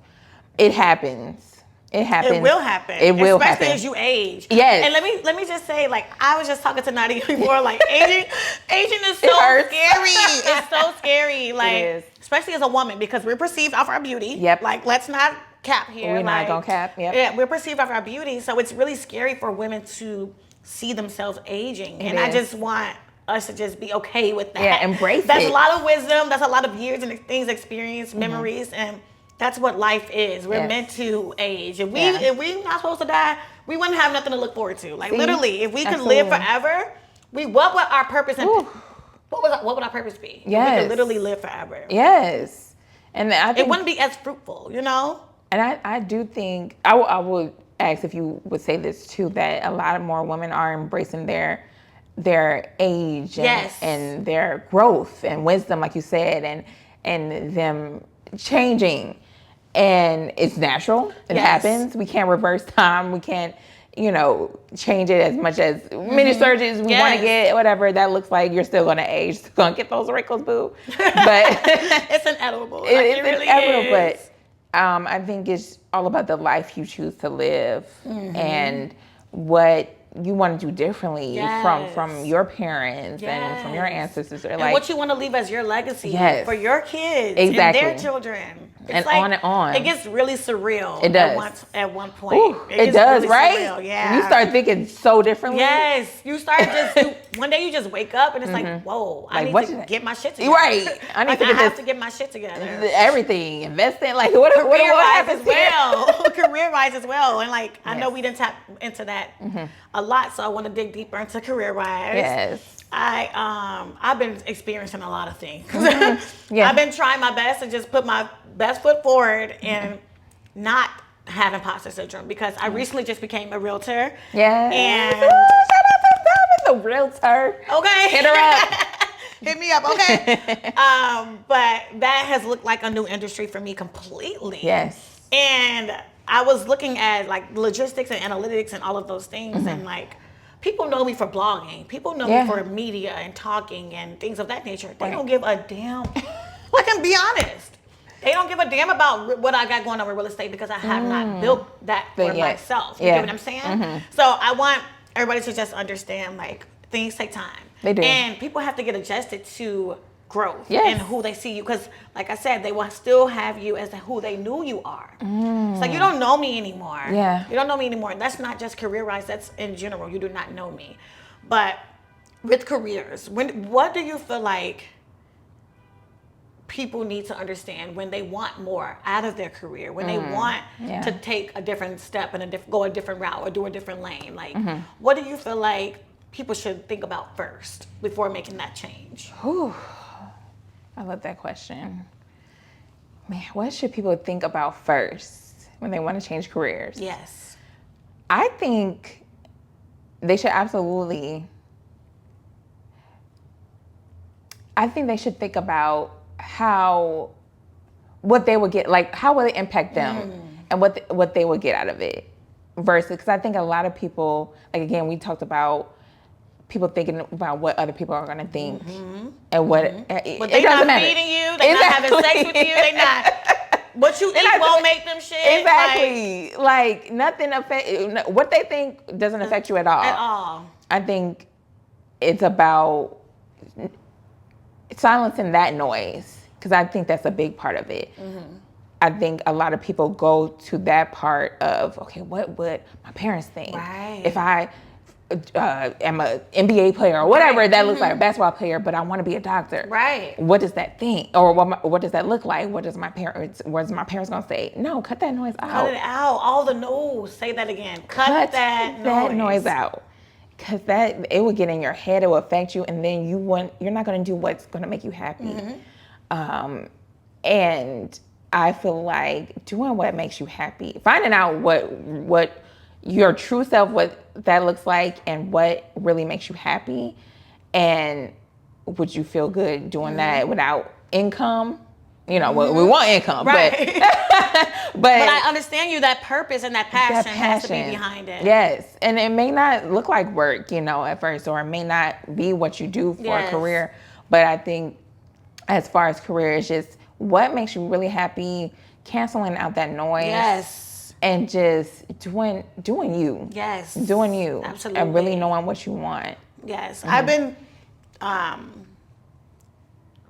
it happens. It happens. It will happen. Especially as you age. Yes. And let me just say, like, I was just talking to Nadia before, like, aging is so scary. It's so scary. Like, especially as a woman, because we're perceived off our beauty. Yep. Like, let's not cap here. We're not gonna cap. Yep. Yeah, we're perceived off our beauty. So it's really scary for women to see themselves aging. I just want us to just be okay with that. Yeah, embrace That's it. a lot of wisdom. That's a lot of years and things, experience, memories, and that's what life is. We're meant to age. If we're not supposed to die, we wouldn't have nothing to look forward to. Like literally, if we could live forever, what would our purpose and what would our purpose be? Yes. We could literally live forever. Yes. And I think it wouldn't be as fruitful, And I do think I would ask if you would say this too, that a lot of more women are embracing their age and their growth and wisdom, like you said, and them changing. And it's natural. It happens. We can't reverse time. We can't, change it as much as many surgeries we want to get, whatever that looks like. You're still going to age. Still going to get those wrinkles, boo. But it's inevitable. It's really inevitable. But I think it's all about the life you choose to live and what you want to do differently from your parents and from your ancestors. Or and like what you want to leave as your legacy for your kids exactly. and their children. It's and like, on and on. It gets really surreal. It does. At one point. Ooh, it does, really right? Surreal. Yeah. You start thinking so differently. Yes. You start one day you just wake up and it's like, whoa, I need to get my shit together. Right. I need I have to get my shit together. Everything. Investing. Like what happens as well. Career-wise as well. And like, I know we didn't tap into that a lot, so I want to dig deeper into career-wise. Yes. I've been experiencing a lot of things. Yeah. I've been trying my best to just put my best foot forward and not have imposter syndrome because I recently just became a realtor. Yeah. And shout out to Diamond, the realtor. Okay. Hit her up. Hit me up, okay? But that has looked like a new industry for me completely. Yes. And I was looking at like logistics and analytics and all of those things and like people know me for blogging. People know me for media and talking and things of that nature. They don't give a damn. I can be honest. They don't give a damn about what I got going on with real estate because I have not built that for myself. You get what I'm saying? So I want everybody to just understand like things take time. They do. And people have to get adjusted to growth and who they see you. Because like I said, they will still have you as who they knew you are. It's like you don't know me anymore. Yeah. You don't know me anymore. That's not just career-wise. That's in general. You do not know me. But with careers, what do you feel like people need to understand when they want more out of their career, when they want to take a different step and go a different route or do a different lane? Like, what do you feel like people should think about first before making that change? Whew. I love that question. Man, what should people think about first when they want to change careers? Yes. I think they should absolutely, think about what they would get, like how will it impact them and what they would get out of it versus, because I think a lot of people, like again, we talked about people thinking about what other people are going to think and what But they're not feeding you, they're not having sex with you, they're not, what you eat won't make them shit. Exactly. Like nothing what they think doesn't affect you at all. At all. I think it's about silencing that noise because I think that's a big part of it. I think a lot of people go to that part of, okay, what would my parents think if I am an NBA player or whatever that looks like, a basketball player, but I want to be a doctor. Right. What does that think? Or what does that look like? What is my parents gonna say? No, cut that noise out. Cut it out. All the no's. Say that again. Cut that noise out. Because it will get in your head, it will affect you, and then you're not gonna do what's gonna make you happy. And I feel like doing what makes you happy, finding out what your true self, what that looks like and what really makes you happy, and would you feel good doing that without income? You know, we want income, right. but I understand you, that purpose and that passion has to be behind it. Yes, and it may not look like work, at first, or it may not be what you do for a career, but I think as far as career, it's just what makes you really happy, canceling out that noise. Yes. And just doing you. Yes. Doing you. Absolutely. And really knowing what you want. Yes. I've been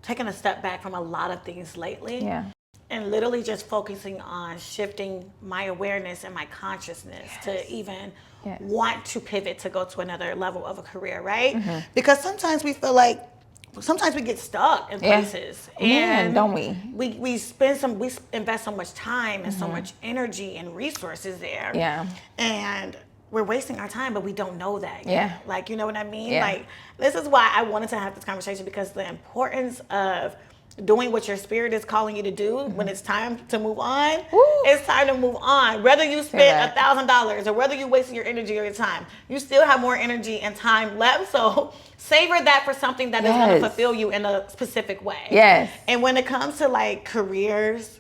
taking a step back from a lot of things lately. Yeah. And literally just focusing on shifting my awareness and my consciousness to even want to pivot to go to another level of a career, right? Because sometimes we feel like we get stuck in places, and don't we? We invest so much time and so much energy and resources there. Yeah. And we're wasting our time, but we don't know that yet. Yeah. Like, you know what I mean? Yeah. Like, this is why I wanted to have this conversation, because the importance of doing what your spirit is calling you to do when it's time to move on. It's time to move on. Whether you spent $1,000 or whether you wasted your energy or your time, you still have more energy and time left. So savor that for something that is going to fulfill you in a specific way. Yes. And when it comes to like careers,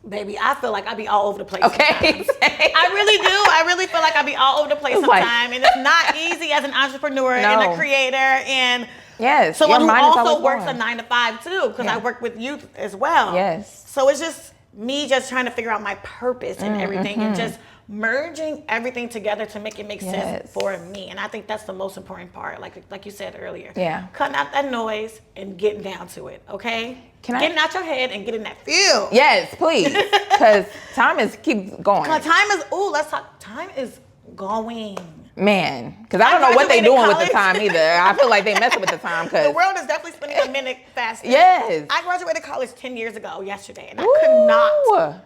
baby, I feel like I be all over the place Okay. sometimes. I really do. I really feel like I be all over the place sometimes. And it's not easy as an entrepreneur and a creator and someone who also works a 9-to-5 too, because I work with youth as well. Yes. So it's just me just trying to figure out my purpose and everything and just merging everything together to make it make sense Yes. for me. And I think that's the most important part, like you said earlier. Yeah. Cutting out that noise and getting down to it, okay? Can I- Getting out your head and getting that feel. Yes, please. Because time keeps going. Time is, let's talk, time is going. Man, because I don't know what they graduated doing with the college. time either. I feel like they messing with the time The because world is definitely spinning a minute faster. Yes. I graduated college 10 years ago yesterday, and I could not.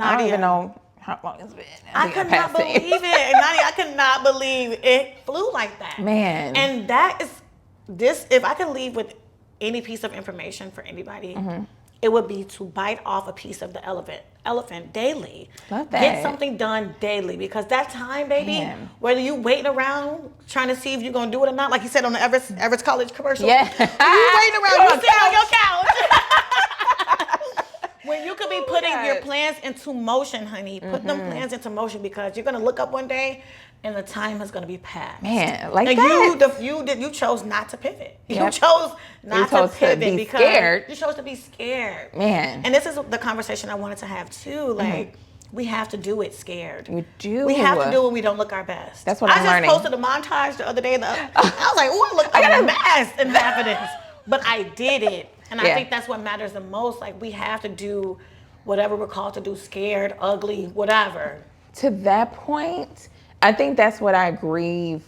I don't even know how long it's been. I think could passed not 10. believe it. And Nadia, I could not believe it flew like that. Man. And that is this, if I could leave with any piece of information for anybody, it would be to bite off a piece of the elephant daily. Love that. Get something done daily, because that time, baby, Man. whether you waiting around trying to see if you're gonna do it or not, like you said on the Everest College commercial. Yeah. You waiting around, you sit on your couch. When you could be putting God. your plans into motion, honey. Put them plans into motion, because you're gonna look up one day and the time is gonna be past. Man, like and that. you chose not to pivot. You Yep. chose not chose to to pivot be because scared. you chose to be scared. Man. And this is the conversation I wanted to have too. Like, we have to do it scared. We do. We have to do it when we don't look our best. That's what I'm learning. I just posted a montage the other day. I was like, oh, I look a mess in half of this. But I did it. And I Yeah. think that's what matters the most. Like, we have to do whatever we're called to do, scared, ugly, whatever. To that point, I think that's what I grieve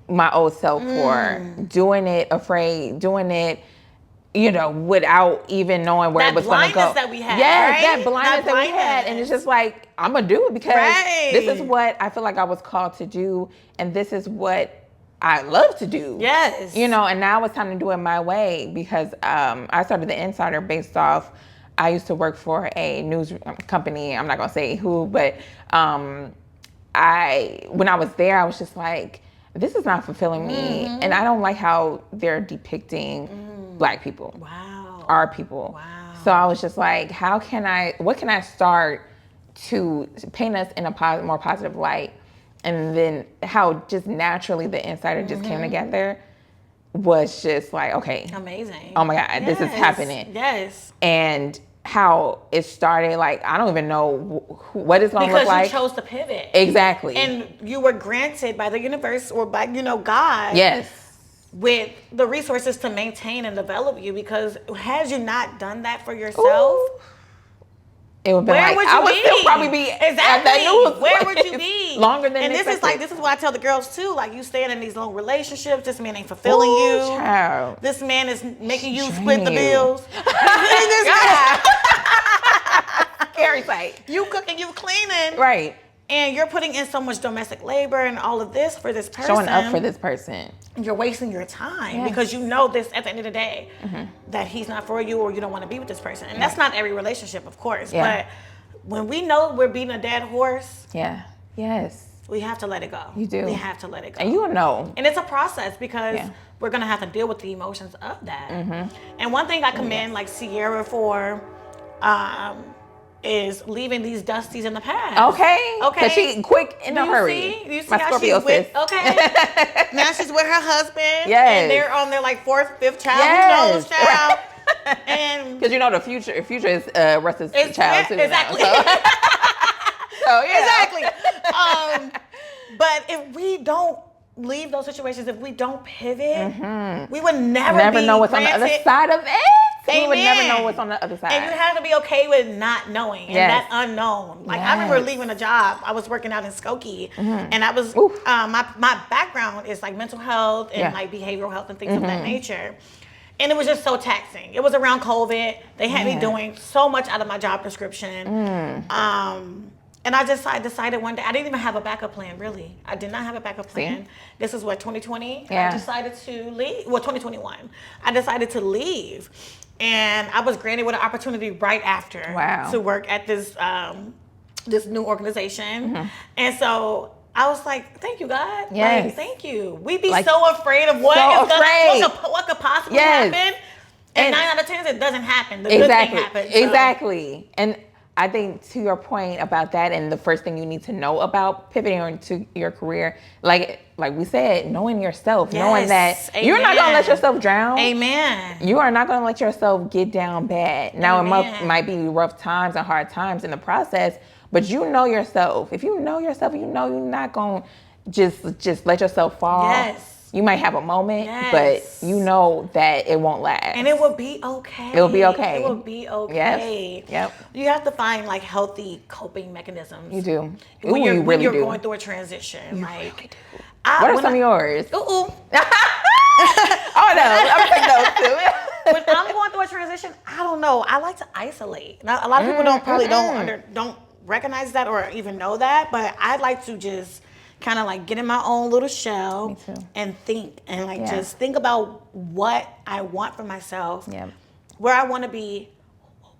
my old self for. Doing it afraid, doing it, without even knowing where That it was going to go. blindness that we had, Yes, right? that blindness that we had. blindness. And it's just like, I'm going to do it because Right. this is what I feel like I was called to do. And this is what I love to do. Yes. And now it's time to do it my way, because I started the Nsider based off, I used to work for a news company. I'm not going to say who, but when I was there, I was just like, this is not fulfilling me. And I don't like how they're depicting Black people, Wow. our people. Wow. So I was just like, what can I start to paint us in a more positive light? And then how just naturally the Nsider just came together was just like, okay. Amazing. Oh my God, this is happening. Yes. And how it started, like, I don't even know what it's going to look like. Because you chose to pivot. Exactly. And you were granted by the universe or by, God. Yes. With the resources to maintain and develop you. Because had you not done that for yourself, Ooh. It would be where like, would you I would be? still probably be at that news. Where would you be? Longer than And this is expected. what I tell the girls too. Like, you staying in these long relationships. This man ain't fulfilling Ooh, you. child. This man is making you Draining split the you. bills. Scary sight. You cooking, you cleaning. Right. And you're putting in so much domestic labor and all of this for this person. Showing up for this person. You're wasting your time Yes. because you know this at the end of the day that he's not for you, or you don't want to be with this person. And that's not every relationship, of course. Yeah. But when we know we're beating a dead horse, Yeah. Yes. we have to let it go. You do. We have to let it go. And you'll know. And it's a process, because Yeah. we're gonna have to deal with the emotions of that. And one thing I commend like Sierra for is leaving these dusties in the past. Okay. Okay. Because she quick in a hurry. You see My how Scorpio she's with, sis. okay. Now she's with her husband. Yes. And they're on their like fourth, fifth child. Yes. Who knows, child? And Because the future is Russ's It's- child too. exactly. Now, so yeah. exactly. But if we don't leave those situations, if we don't pivot, we would never be know what's on the other granted- side of it. We would never Amen. know what's on the other side. And you have to be okay with not knowing and Yes. that unknown. Like, I remember Yes. leaving a job. I was working out in Skokie, and I was Oof. my background is like mental health and Yeah. like behavioral health and things of that nature. And it was just so taxing. It was around COVID. They had me doing so much out of my job description. And I just decided one day, I didn't even have a backup plan, really. I did not have a backup plan. This is what, 2020? Yeah. I decided to leave. Well, 2021. I decided to leave. And I was granted with an opportunity right after to work at this this new organization. And so I was like, thank you, God. Yes. Like, thank you. We be Like, so afraid of what could possibly Yes. happen. And 9 out of 10 it doesn't happen. The Exactly. good thing happens. So. Exactly. And I think to your point about that, and the first thing you need to know about pivoting into your career, like we said, knowing yourself, knowing that Yes. you're not gonna let Amen. yourself drown. Amen. You are not gonna let yourself get down bad. Now Amen. it might be rough times and hard times in the process, But you know yourself. If you know yourself, you know you're not going to just let yourself fall. Yes. You might have a moment, Yes. but you know that it won't last. And it will be okay. It will be okay. It will be okay. Yep. You have to find like healthy coping mechanisms. You do. When you really do. going through a transition. You like, really do. What are some of yours? Ooh. Oh no, I'm taking those too. When I'm going through a transition, I don't know. I like to isolate. Now, a lot of people don't recognize that or even know that, but I like to just kind of like get in my own little shell and think and like just think about what I want for myself, where I want to be,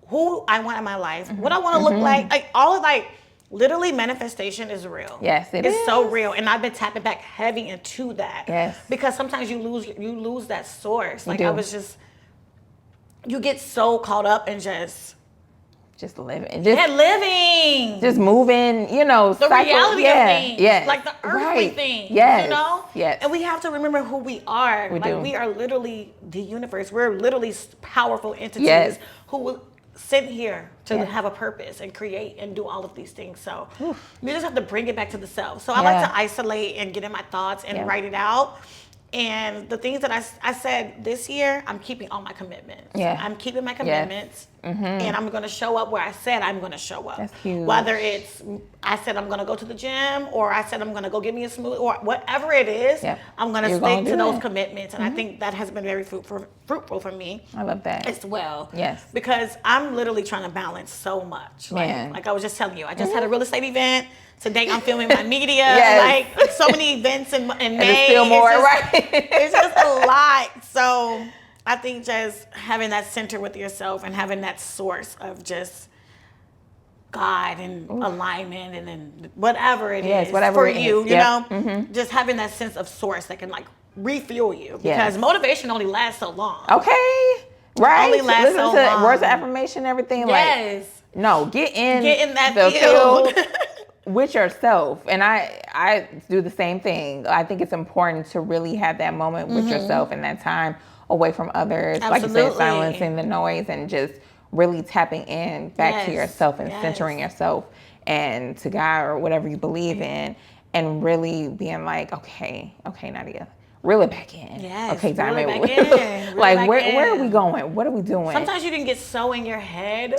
who I want in my life, what I want to look like. Like all of like literally manifestation is real. Yes, it is. It's so real, and I've been tapping back heavy into that. Yes, because sometimes you lose that source. Like you you get so caught up in just living. Living. Just moving, the reality of things. Yes. Like the earthly things. Yes. Yes. And we have to remember who we are. We are literally the universe. We're literally powerful entities who will sit here to have a purpose and create and do all of these things. So you just have to bring it back to the self. So I like to isolate and get in my thoughts and write it out. And the things that I said this year, I'm keeping all my commitments. I'm keeping my commitments. And I'm going to show up where I said I'm going to show up. That's huge. Whether it's I said I'm going to go to the gym, or I said I'm going to go get me a smoothie, or whatever it is, I'm going to stick to those commitments. And I think that has been very fruitful for me. I love that. As well. Yes. Because I'm literally trying to balance so much. Like I was just telling you, I just had a real estate event. Today I'm filming my media. Like so many events in May. And there's still more, It's just a lot. So I think just having that center with yourself and having that source of just God and alignment and then whatever it is for you, you know, just having that sense of source that can like refuel you, because motivation only lasts so long. Okay. Right. Only lasts so long. Words of affirmation, everything. Yes. Like, no, get in that field. With yourself. And I do the same thing. I think it's important to really have that moment with yourself and that time away from others. Absolutely. Like you said, silencing the noise and just really tapping in back to yourself and centering yourself and to God or whatever you believe in, and really being like, okay, Nadia, reel it back in. Yes, okay, Diamond. Reel it back in. Like where are we going? What are we doing? Sometimes you can get so in your head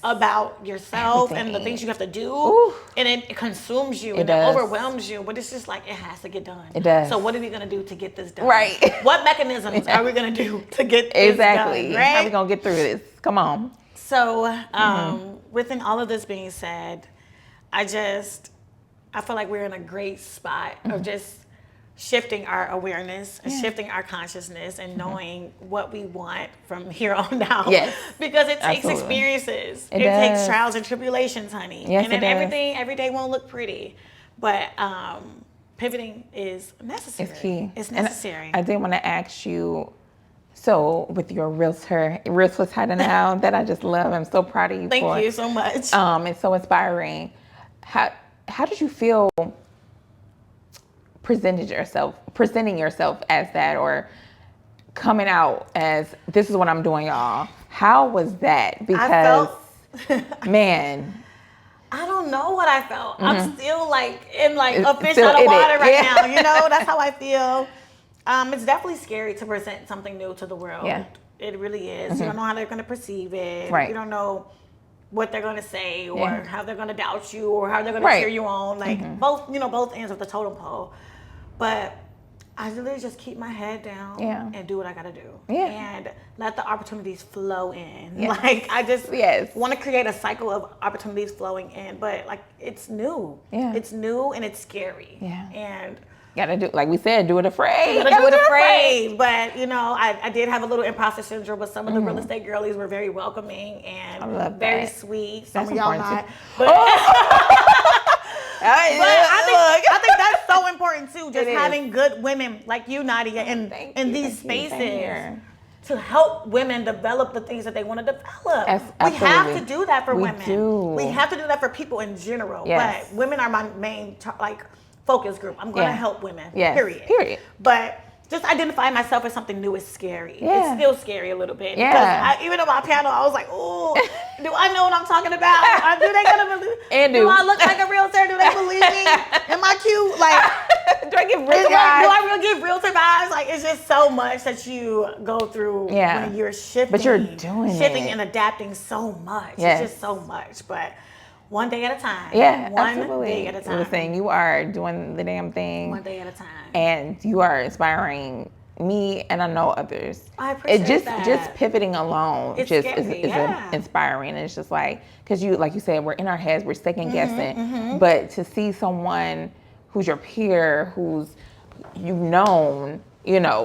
about yourself and the things you have to do, and it consumes you and it overwhelms you, but it's just like it has to get done. It does. So what are we going to do to get this done? Right. What mechanisms are we going to do to get this done? Right? How are we going to get through this? Come on. So within all of this being said, I feel like we're in a great spot of just shifting our awareness and shifting our consciousness and knowing what we want from here on out. Yes. Because it takes experiences. It takes trials and tribulations, honey. Yes, and then every day won't look pretty. But pivoting is necessary. It's key. It's necessary. And I did want to ask you, so with your realtor title now that I just love, I'm so proud of you. Thank you so much. It's so inspiring. How did you feel presenting yourself as that, or coming out as this is what I'm doing, y'all? How was that? Because man, I don't know what I felt. I'm still like in like a fish out of water right now. You know, that's how I feel. It's definitely scary to present something new to the world. Yeah. It really is. You don't know how they're going to perceive it. Right. You don't know what they're going to say or how they're going to doubt you or how they're going to cheer you on. Like both ends of the totem pole. But I literally just keep my head down and do what I got to do. Yeah. And let the opportunities flow in. Yeah. Like I just want to create a cycle of opportunities flowing in. But like it's new. Yeah. It's new and it's scary. Yeah. And gotta do, like we said, do it afraid. You gotta do it afraid. But you know, I did have a little imposter syndrome, but some of the real estate girlies were very welcoming and very sweet. Some of y'all not. But, I think that's so important too. Just having good women like you, Nadia, in these spaces to help women develop the things that they want to develop. We have to do that for women. We have to do that for people in general. Yes. But women are my main focus group. I'm going to help women. Yes. Period. But just identifying myself as something new is scary. Yeah. It's still scary a little bit. Yeah. Because even on my panel, I was like, "Oh, do I know what I'm talking about? Do they gonna believe? And do I look like a realtor? Do they believe me? Am I cute? Like, do I give do realtor vibes? I really give realtor vibes? Like, it's just so much that you go through when you're shifting. But you're doing shifting it. and adapting so much. Yes. It's just so much, but. One day at a time. Yeah, One absolutely. day at a time. You were saying you are doing the damn thing. One day at a time. And you are inspiring me, and I know others. I appreciate that. Just pivoting alone It's is scary, inspiring. And it's just like, because you, like you said, we're in our heads, we're second guessing. But to see someone who's your peer, who's you've known,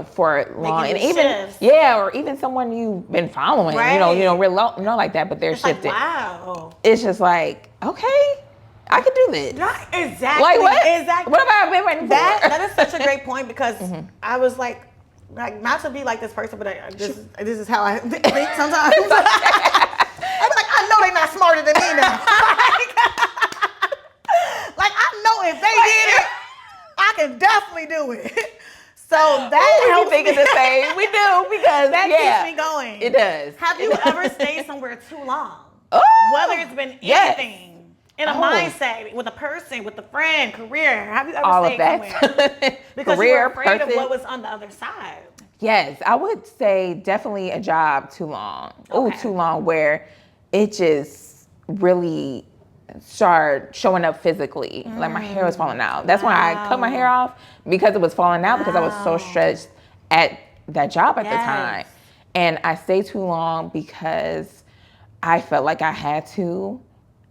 for long, and even shifts. or even someone you've been following, Right. real like that, but they're It's shifting. like, wow. It's just like, okay, I could do this. Right, exactly. Like what? Exactly. What have I been waiting for? That is such a great point because I was like not to be like this person, but this is how I think sometimes. I'm like, I know they're not smarter than me now. like I know if they did it, I can definitely do it. So that helps me. Thinking the same. We do because that keeps me going. It does. Have you ever stayed somewhere too long? Oh, Whether it's been anything, in a mindset, with a person, with a friend, career. Have you ever all stayed of that. somewhere? Because Career, you were afraid person. of what was on the other side. Yes, I would say definitely a job too long. Oh, Okay. too long where it just really started showing up physically. Like my hair was falling out. That's why I cut my hair off, because it was falling out because I was so stressed at that job at the time. And I stayed too long because I felt like I had to.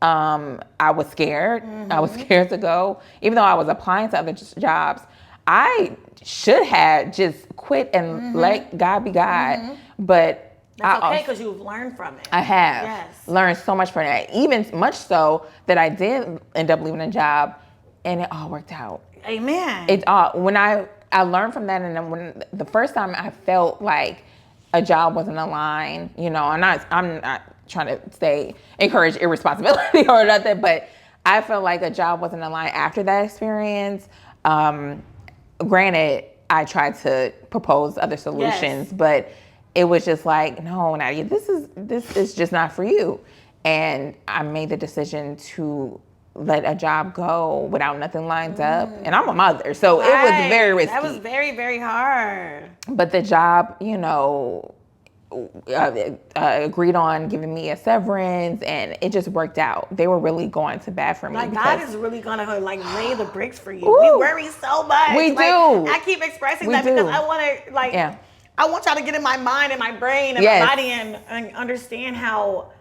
I was scared. I was scared to go. Even though I was applying to other jobs, I should have just quit and let God be God. But That's okay because you've learned from it. I have Yes. learned so much from that. Even much so that I did end up leaving a job and it all worked out. Amen. It all, when I learned from that, and then when the first time I felt like a job wasn't aligned, I'm not trying to encourage irresponsibility or nothing, but I felt like a job wasn't aligned after that experience. Granted, I tried to propose other solutions, but it was just like, no, Nadia, this is just not for you. And I made the decision to let a job go without nothing lined up. And I'm a mother, so it was very risky. That was very, very hard. But the job, agreed on giving me a severance, and it just worked out. They were really going to bat for me. Like God is really gonna lay the bricks for you. Ooh, we worry so much. We do. I keep expressing that because I want to I want y'all to get in my mind and my brain and my body and understand how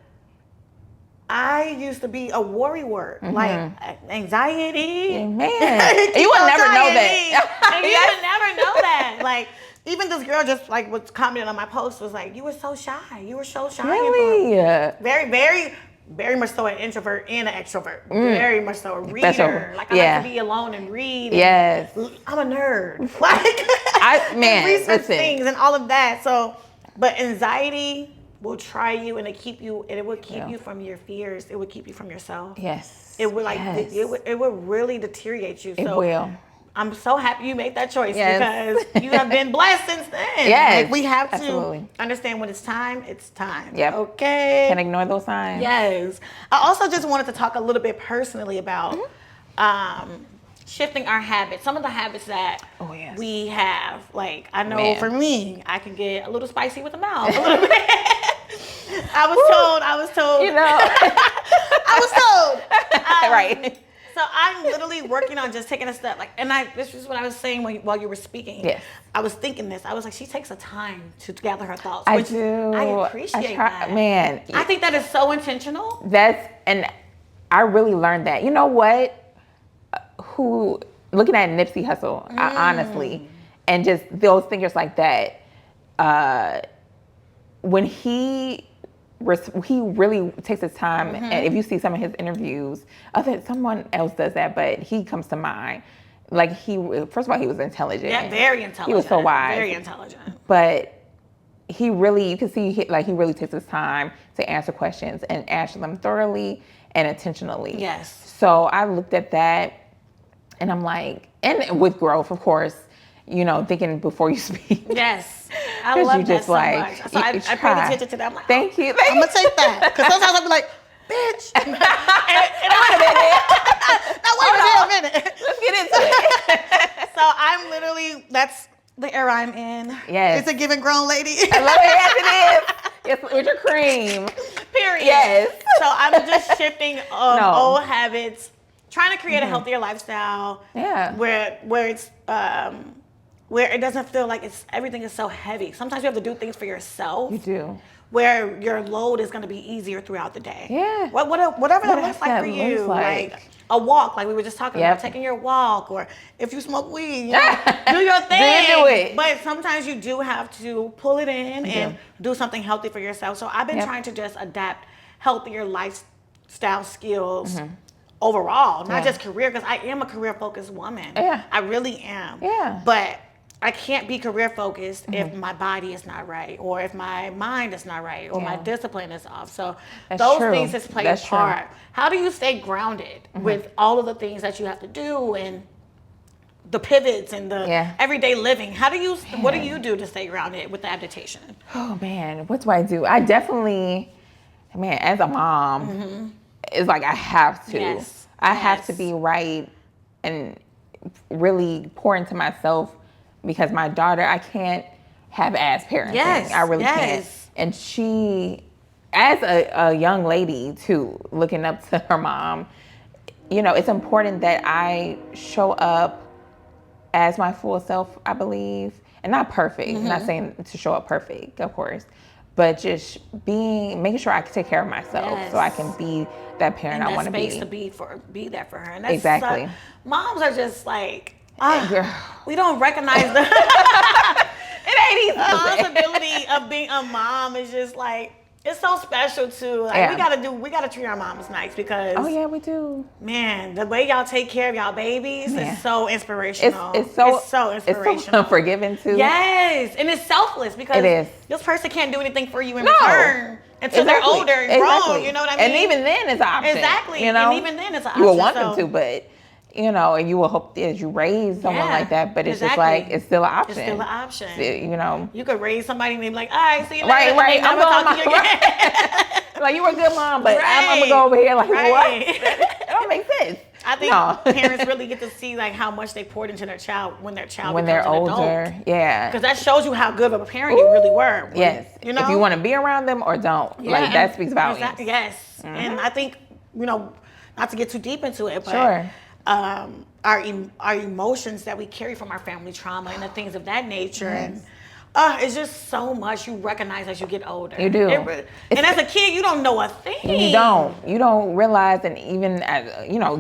I used to be a worrywart, like anxiety. Man, you would never know that. And you would never know that. Like, even this girl just was commenting on my post was like, you were so shy. You were so shy. Really? Very, very, very much so an introvert and an extrovert. Very much so a reader. Like, I like to be alone and read. Yes. I'm a nerd. And research things and all of that. So, but anxiety will try you and it will keep you from your fears. It will keep you from yourself. Yes. It would it would really deteriorate you. It will. I'm so happy you made that choice because you have been blessed since then. Yes. We have to understand when it's time, it's time. Yep. Okay. Can't ignore those signs. Yes. I also just wanted to talk a little bit personally about shifting our habits. Some of the habits that we have. Like, I know for me, I can get a little spicy with the mouth a little bit. I was told. I was told. Right. So I'm literally working on just taking a step. This is what I was saying while you were speaking. Yes. I was thinking this. I was like, she takes a time to gather her thoughts. I Which do. I appreciate that. Man. I think that is so intentional. And I really learned that. You know what? Looking at Nipsey Hussle, honestly, and just those thinkers like that, when he really takes his time, and if you see some of his interviews, I think someone else does that, but he comes to mind. Like, first of all, he was intelligent. Yeah, very intelligent. He was so wise. Very intelligent. But you can see he really takes his time to answer questions and answer them thoroughly and intentionally. Yes. So I looked at that and I'm like, and with growth, of course, thinking before you speak. Yes. I 'Cause love you that just so like, much. So I you paid try. attention to that. I'm like, Thank you. I'm going to take that. Because sometimes I'll be like, bitch. and now wait a minute. Let's get into it. So I'm literally, that's the era I'm in. Yes. It's a giving grown lady. I love it. Yes, it is. Yes, with your cream. Period. Yes. So I'm just shifting old habits, trying to create a healthier lifestyle. Yeah. Where it's where it doesn't feel like everything is so heavy. Sometimes you have to do things for yourself. You do. Where your load is going to be easier throughout the day. Yeah. Whatever that looks like for you. looks like a walk, like we were just talking about, taking your walk, or if you smoke weed, do your thing. Do it. But sometimes you do have to pull it in and do something healthy for yourself. So I've been trying to just adapt healthier lifestyle skills overall, not just career, because I am a career-focused woman. Yeah. I really am. Yeah. But I can't be career focused if my body is not right, or if my mind is not right, or my discipline is off. So those things just play a part. How do you stay grounded with all of the things that you have to do and the pivots and the everyday living? What do you do to stay grounded with the adaptation? Oh man, what do I do? I definitely, as a mom, it's like I have to. Yes. I have to be right and really pour into myself. Because my daughter, I can't have ass parenting. Yes, I really can't. And she, as a young lady too, looking up to her mom, it's important that I show up as my full self, I believe. And not perfect. I'm not saying to show up perfect, of course. But just making sure I can take care of myself so I can be that parent I want to be. Space to be there for her. And that's exactly. Moms are just like, Girl. we don't recognize the it ain't easy. responsibility of being a mom is just like, it's so special too. Like we gotta treat our moms nice, because we do. Man, the way y'all take care of y'all babies is so inspirational. It's so inspirational. It's so unforgiving too. Yes, and it's selfless, because it is. This person can't do anything for you in return until they're older and grown. You know what I mean? And even then, it's an option. Exactly. And even then, it's an option. You will want them to, but. And you will hope as you raise someone like that, but it's just like, it's still an option. It's still an option. So, you could raise somebody and be like, all right, see you later. Right. I'm going to talk to you again. Like, you were a good mom, but I'm going to go over here like, what? It don't make sense. I think parents really get to see like how much they poured into their child when their child when becomes they're an older. adult. Yeah. Because that shows you how good of a parent you really were. Yes. If you want to be around them or don't. Like, that speaks volumes. Exactly. Yes. And I think, not to get too deep into it, but sure. Our emotions that we carry from our family trauma and the things of that nature, and it's just so much you recognize as you get older. You do. And as a kid, you don't know a thing. You don't realize, and even as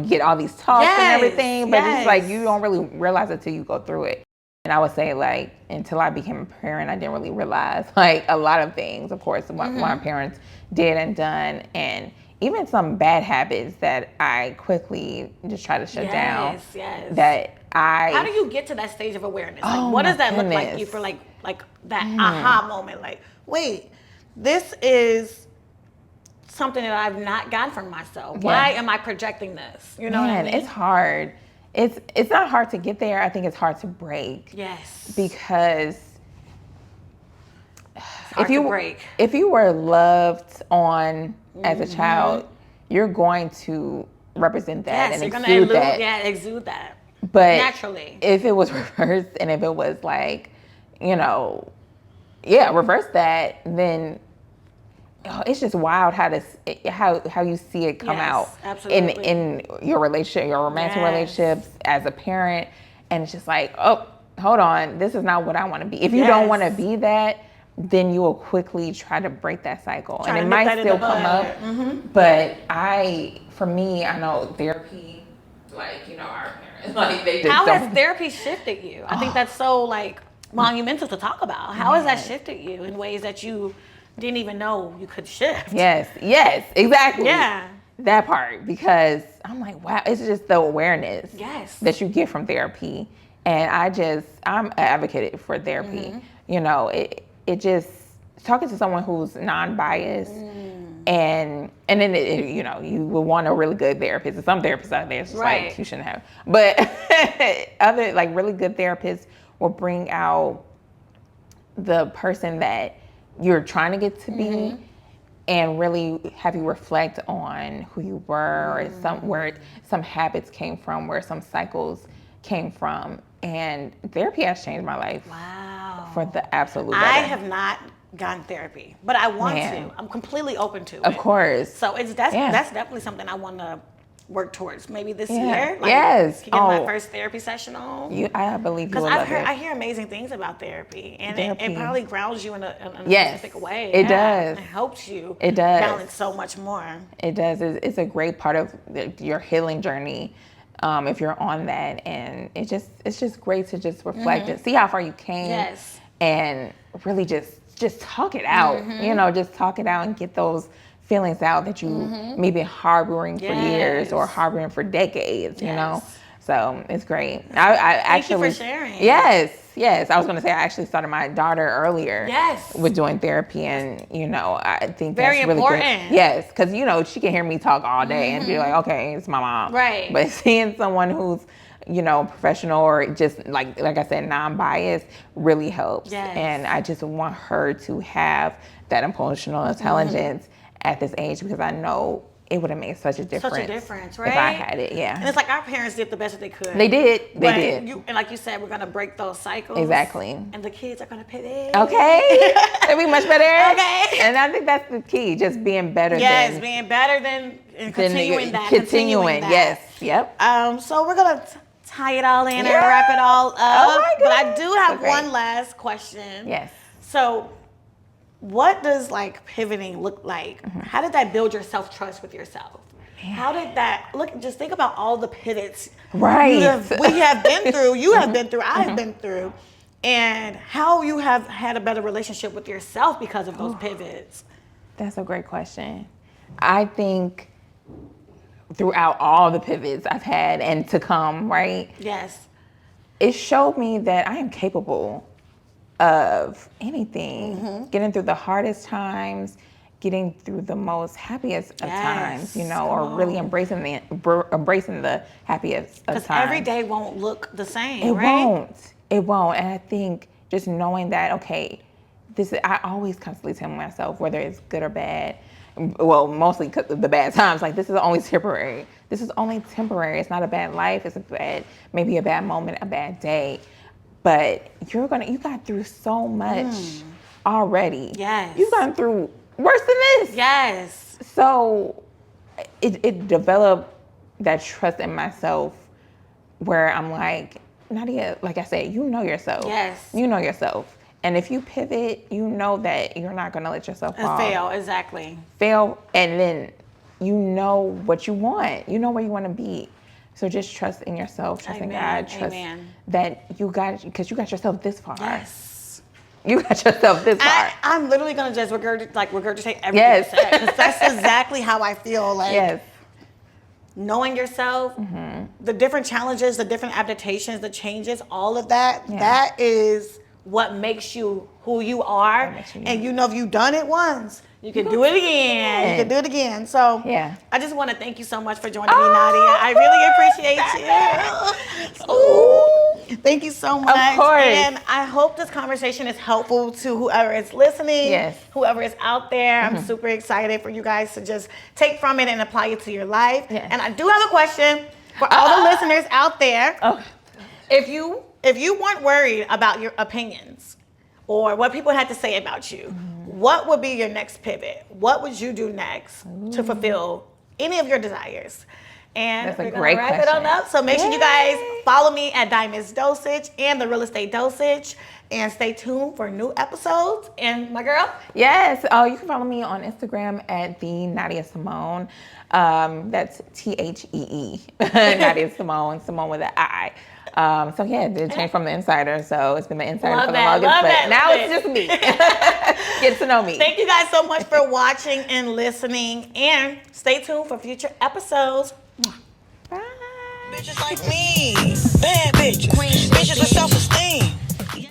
get all these talks and everything, but it's like you don't really realize it till you go through it. And I would say, like, until I became a parent, I didn't really realize like a lot of things, of course, what my parents did and done, and even some bad habits that I quickly just try to shut down. Yes. How do you get to that stage of awareness? Like, what does that look like to you for like that aha moment? Like, wait, this is something that I've not gotten from myself. Yeah. Why am I projecting this? You know what I mean? It's hard. It's not hard to get there. I think it's hard to break. Yes. Because if you were loved on as a child, you're going to represent that and exude that. Yeah, exude that. But naturally, if it was reversed, and if it was like, reverse that, then it's just wild how you see it come out in your relationship, your romantic relationships, as a parent, and it's just like, oh, hold on, this is not what I want to be. If you don't want to be that, then you will quickly try to break that cycle. And it might still come up. But for me, I know therapy, like, our parents, like, they just How has therapy shifted you? I think that's so, like, monumental to talk about. How has that shifted you in ways that you didn't even know you could shift? Yes, exactly. Yeah. That part, because I'm like, wow, it's just the awareness that you get from therapy. And I'm an advocate for therapy. It just, talking to someone who's non-biased, and then you will want a really good therapist. And some therapists out there, it's just like, you shouldn't have. But other, like, really good therapists will bring out the person that you're trying to get to be, and really have you reflect on who you were, or where some habits came from, where some cycles came from. And therapy has changed my life. Wow. For the absolute better. I have not gotten therapy, but I want Man. to. I'm completely open to it. Of course. So that's definitely something I want to work towards. Maybe this Yeah. year. Yes. Get my first therapy session on. I believe you will Because love it. I hear amazing things about therapy, and Therapy. It probably grounds you in a Yes, specific way. it does. It helps you. It does. balance so much more. It does. It's a great part of your healing journey, if you're on that, and it's just great to just reflect and see how far you came. Yes. And really just talk it out. You know, just talk it out and get those feelings out that you may be harboring for years or harboring for decades. You know, so it's great. I actually Thank you for sharing. Yes. I was going to say I actually started my daughter earlier. Yes. With doing therapy, and I think Very that's really important. good. Yes, because she can hear me talk all day and be like, okay, it's my mom. Right. But seeing someone who's professional or just like I said, non-biased really helps. Yes. And I just want her to have that emotional intelligence at this age, because I know it would have made such a difference. Right? If I had it, yeah. And it's like our parents did the best that they could. They did. And like you said, we're gonna break those cycles. Exactly. And the kids are gonna pivot. Okay. It'll be much better. Okay. And I think that's the key, just being better being better than and continuing that. Continuing, yes. Yep. So we're gonna tie it all in and Yeah. wrap it all up. Oh my but I goodness. do have So great. one last question. Yes. So what does pivoting look like? How did that build your self-trust with yourself? How did that look? Just think about all the pivots Right. we have been through, you have been through, I have been through, and how you have had a better relationship with yourself because of those pivots. That's a great question. I think throughout all the pivots I've had and to come, right? Yes. It showed me that I am capable of anything, getting through the hardest times, getting through the most happiest of times, or really embracing the happiest of times. Because every day won't look the same, It right? won't. And I think just knowing that, okay, I always constantly tell myself, whether it's good or bad, well, mostly the bad times, like, this is only temporary. This is only temporary. It's not a bad life. It's maybe a bad moment, a bad day. But you got through so much already. Yes. You've gone through worse than this. Yes. So it developed that trust in myself, where I'm like, Nadia, like I said, you know yourself. Yes. You know yourself. And if you pivot, you know that you're not going to let yourself fall. Fail, exactly. Fail, and then you know what you want. You know where you want to be. So just trust in yourself, trust in God, trust that because you got yourself this far. Yes. You got yourself this far. I'm literally going to just regurgitate everything you said. 'Cause that's exactly how I feel. Like, knowing yourself, the different challenges, the different adaptations, the changes, all of that, that is what makes you who you are. And if you've done it once, you can do it again. You can do it again. So I just want to thank you so much for joining me, Nadia. I really appreciate you. Ooh, thank you so much. Of course. And I hope this conversation is helpful to whoever is listening, whoever is out there. I'm super excited for you guys to just take from it and apply it to your life. And I do have a question for all the listeners out there. If you weren't worried about your opinions or what people had to say about you, what would be your next pivot? What would you do next to fulfill any of your desires? And that's a we're great gonna wrap question. it on up. So make sure you guys follow me at Diamonds Dosage and the Real Estate Dosage, and stay tuned for new episodes. And my girl? Yes. You can follow me on Instagram at the Nadia Simone. That's THEE. Nadia Simone. Simone with an I. So it changed from the Insider. So it's been the Insider for the longest, but now it's just me. Get to know me. Thank you guys so much for watching and listening, and stay tuned for future episodes. Bye. Bitches like me, bad bitches, bitches with self-esteem.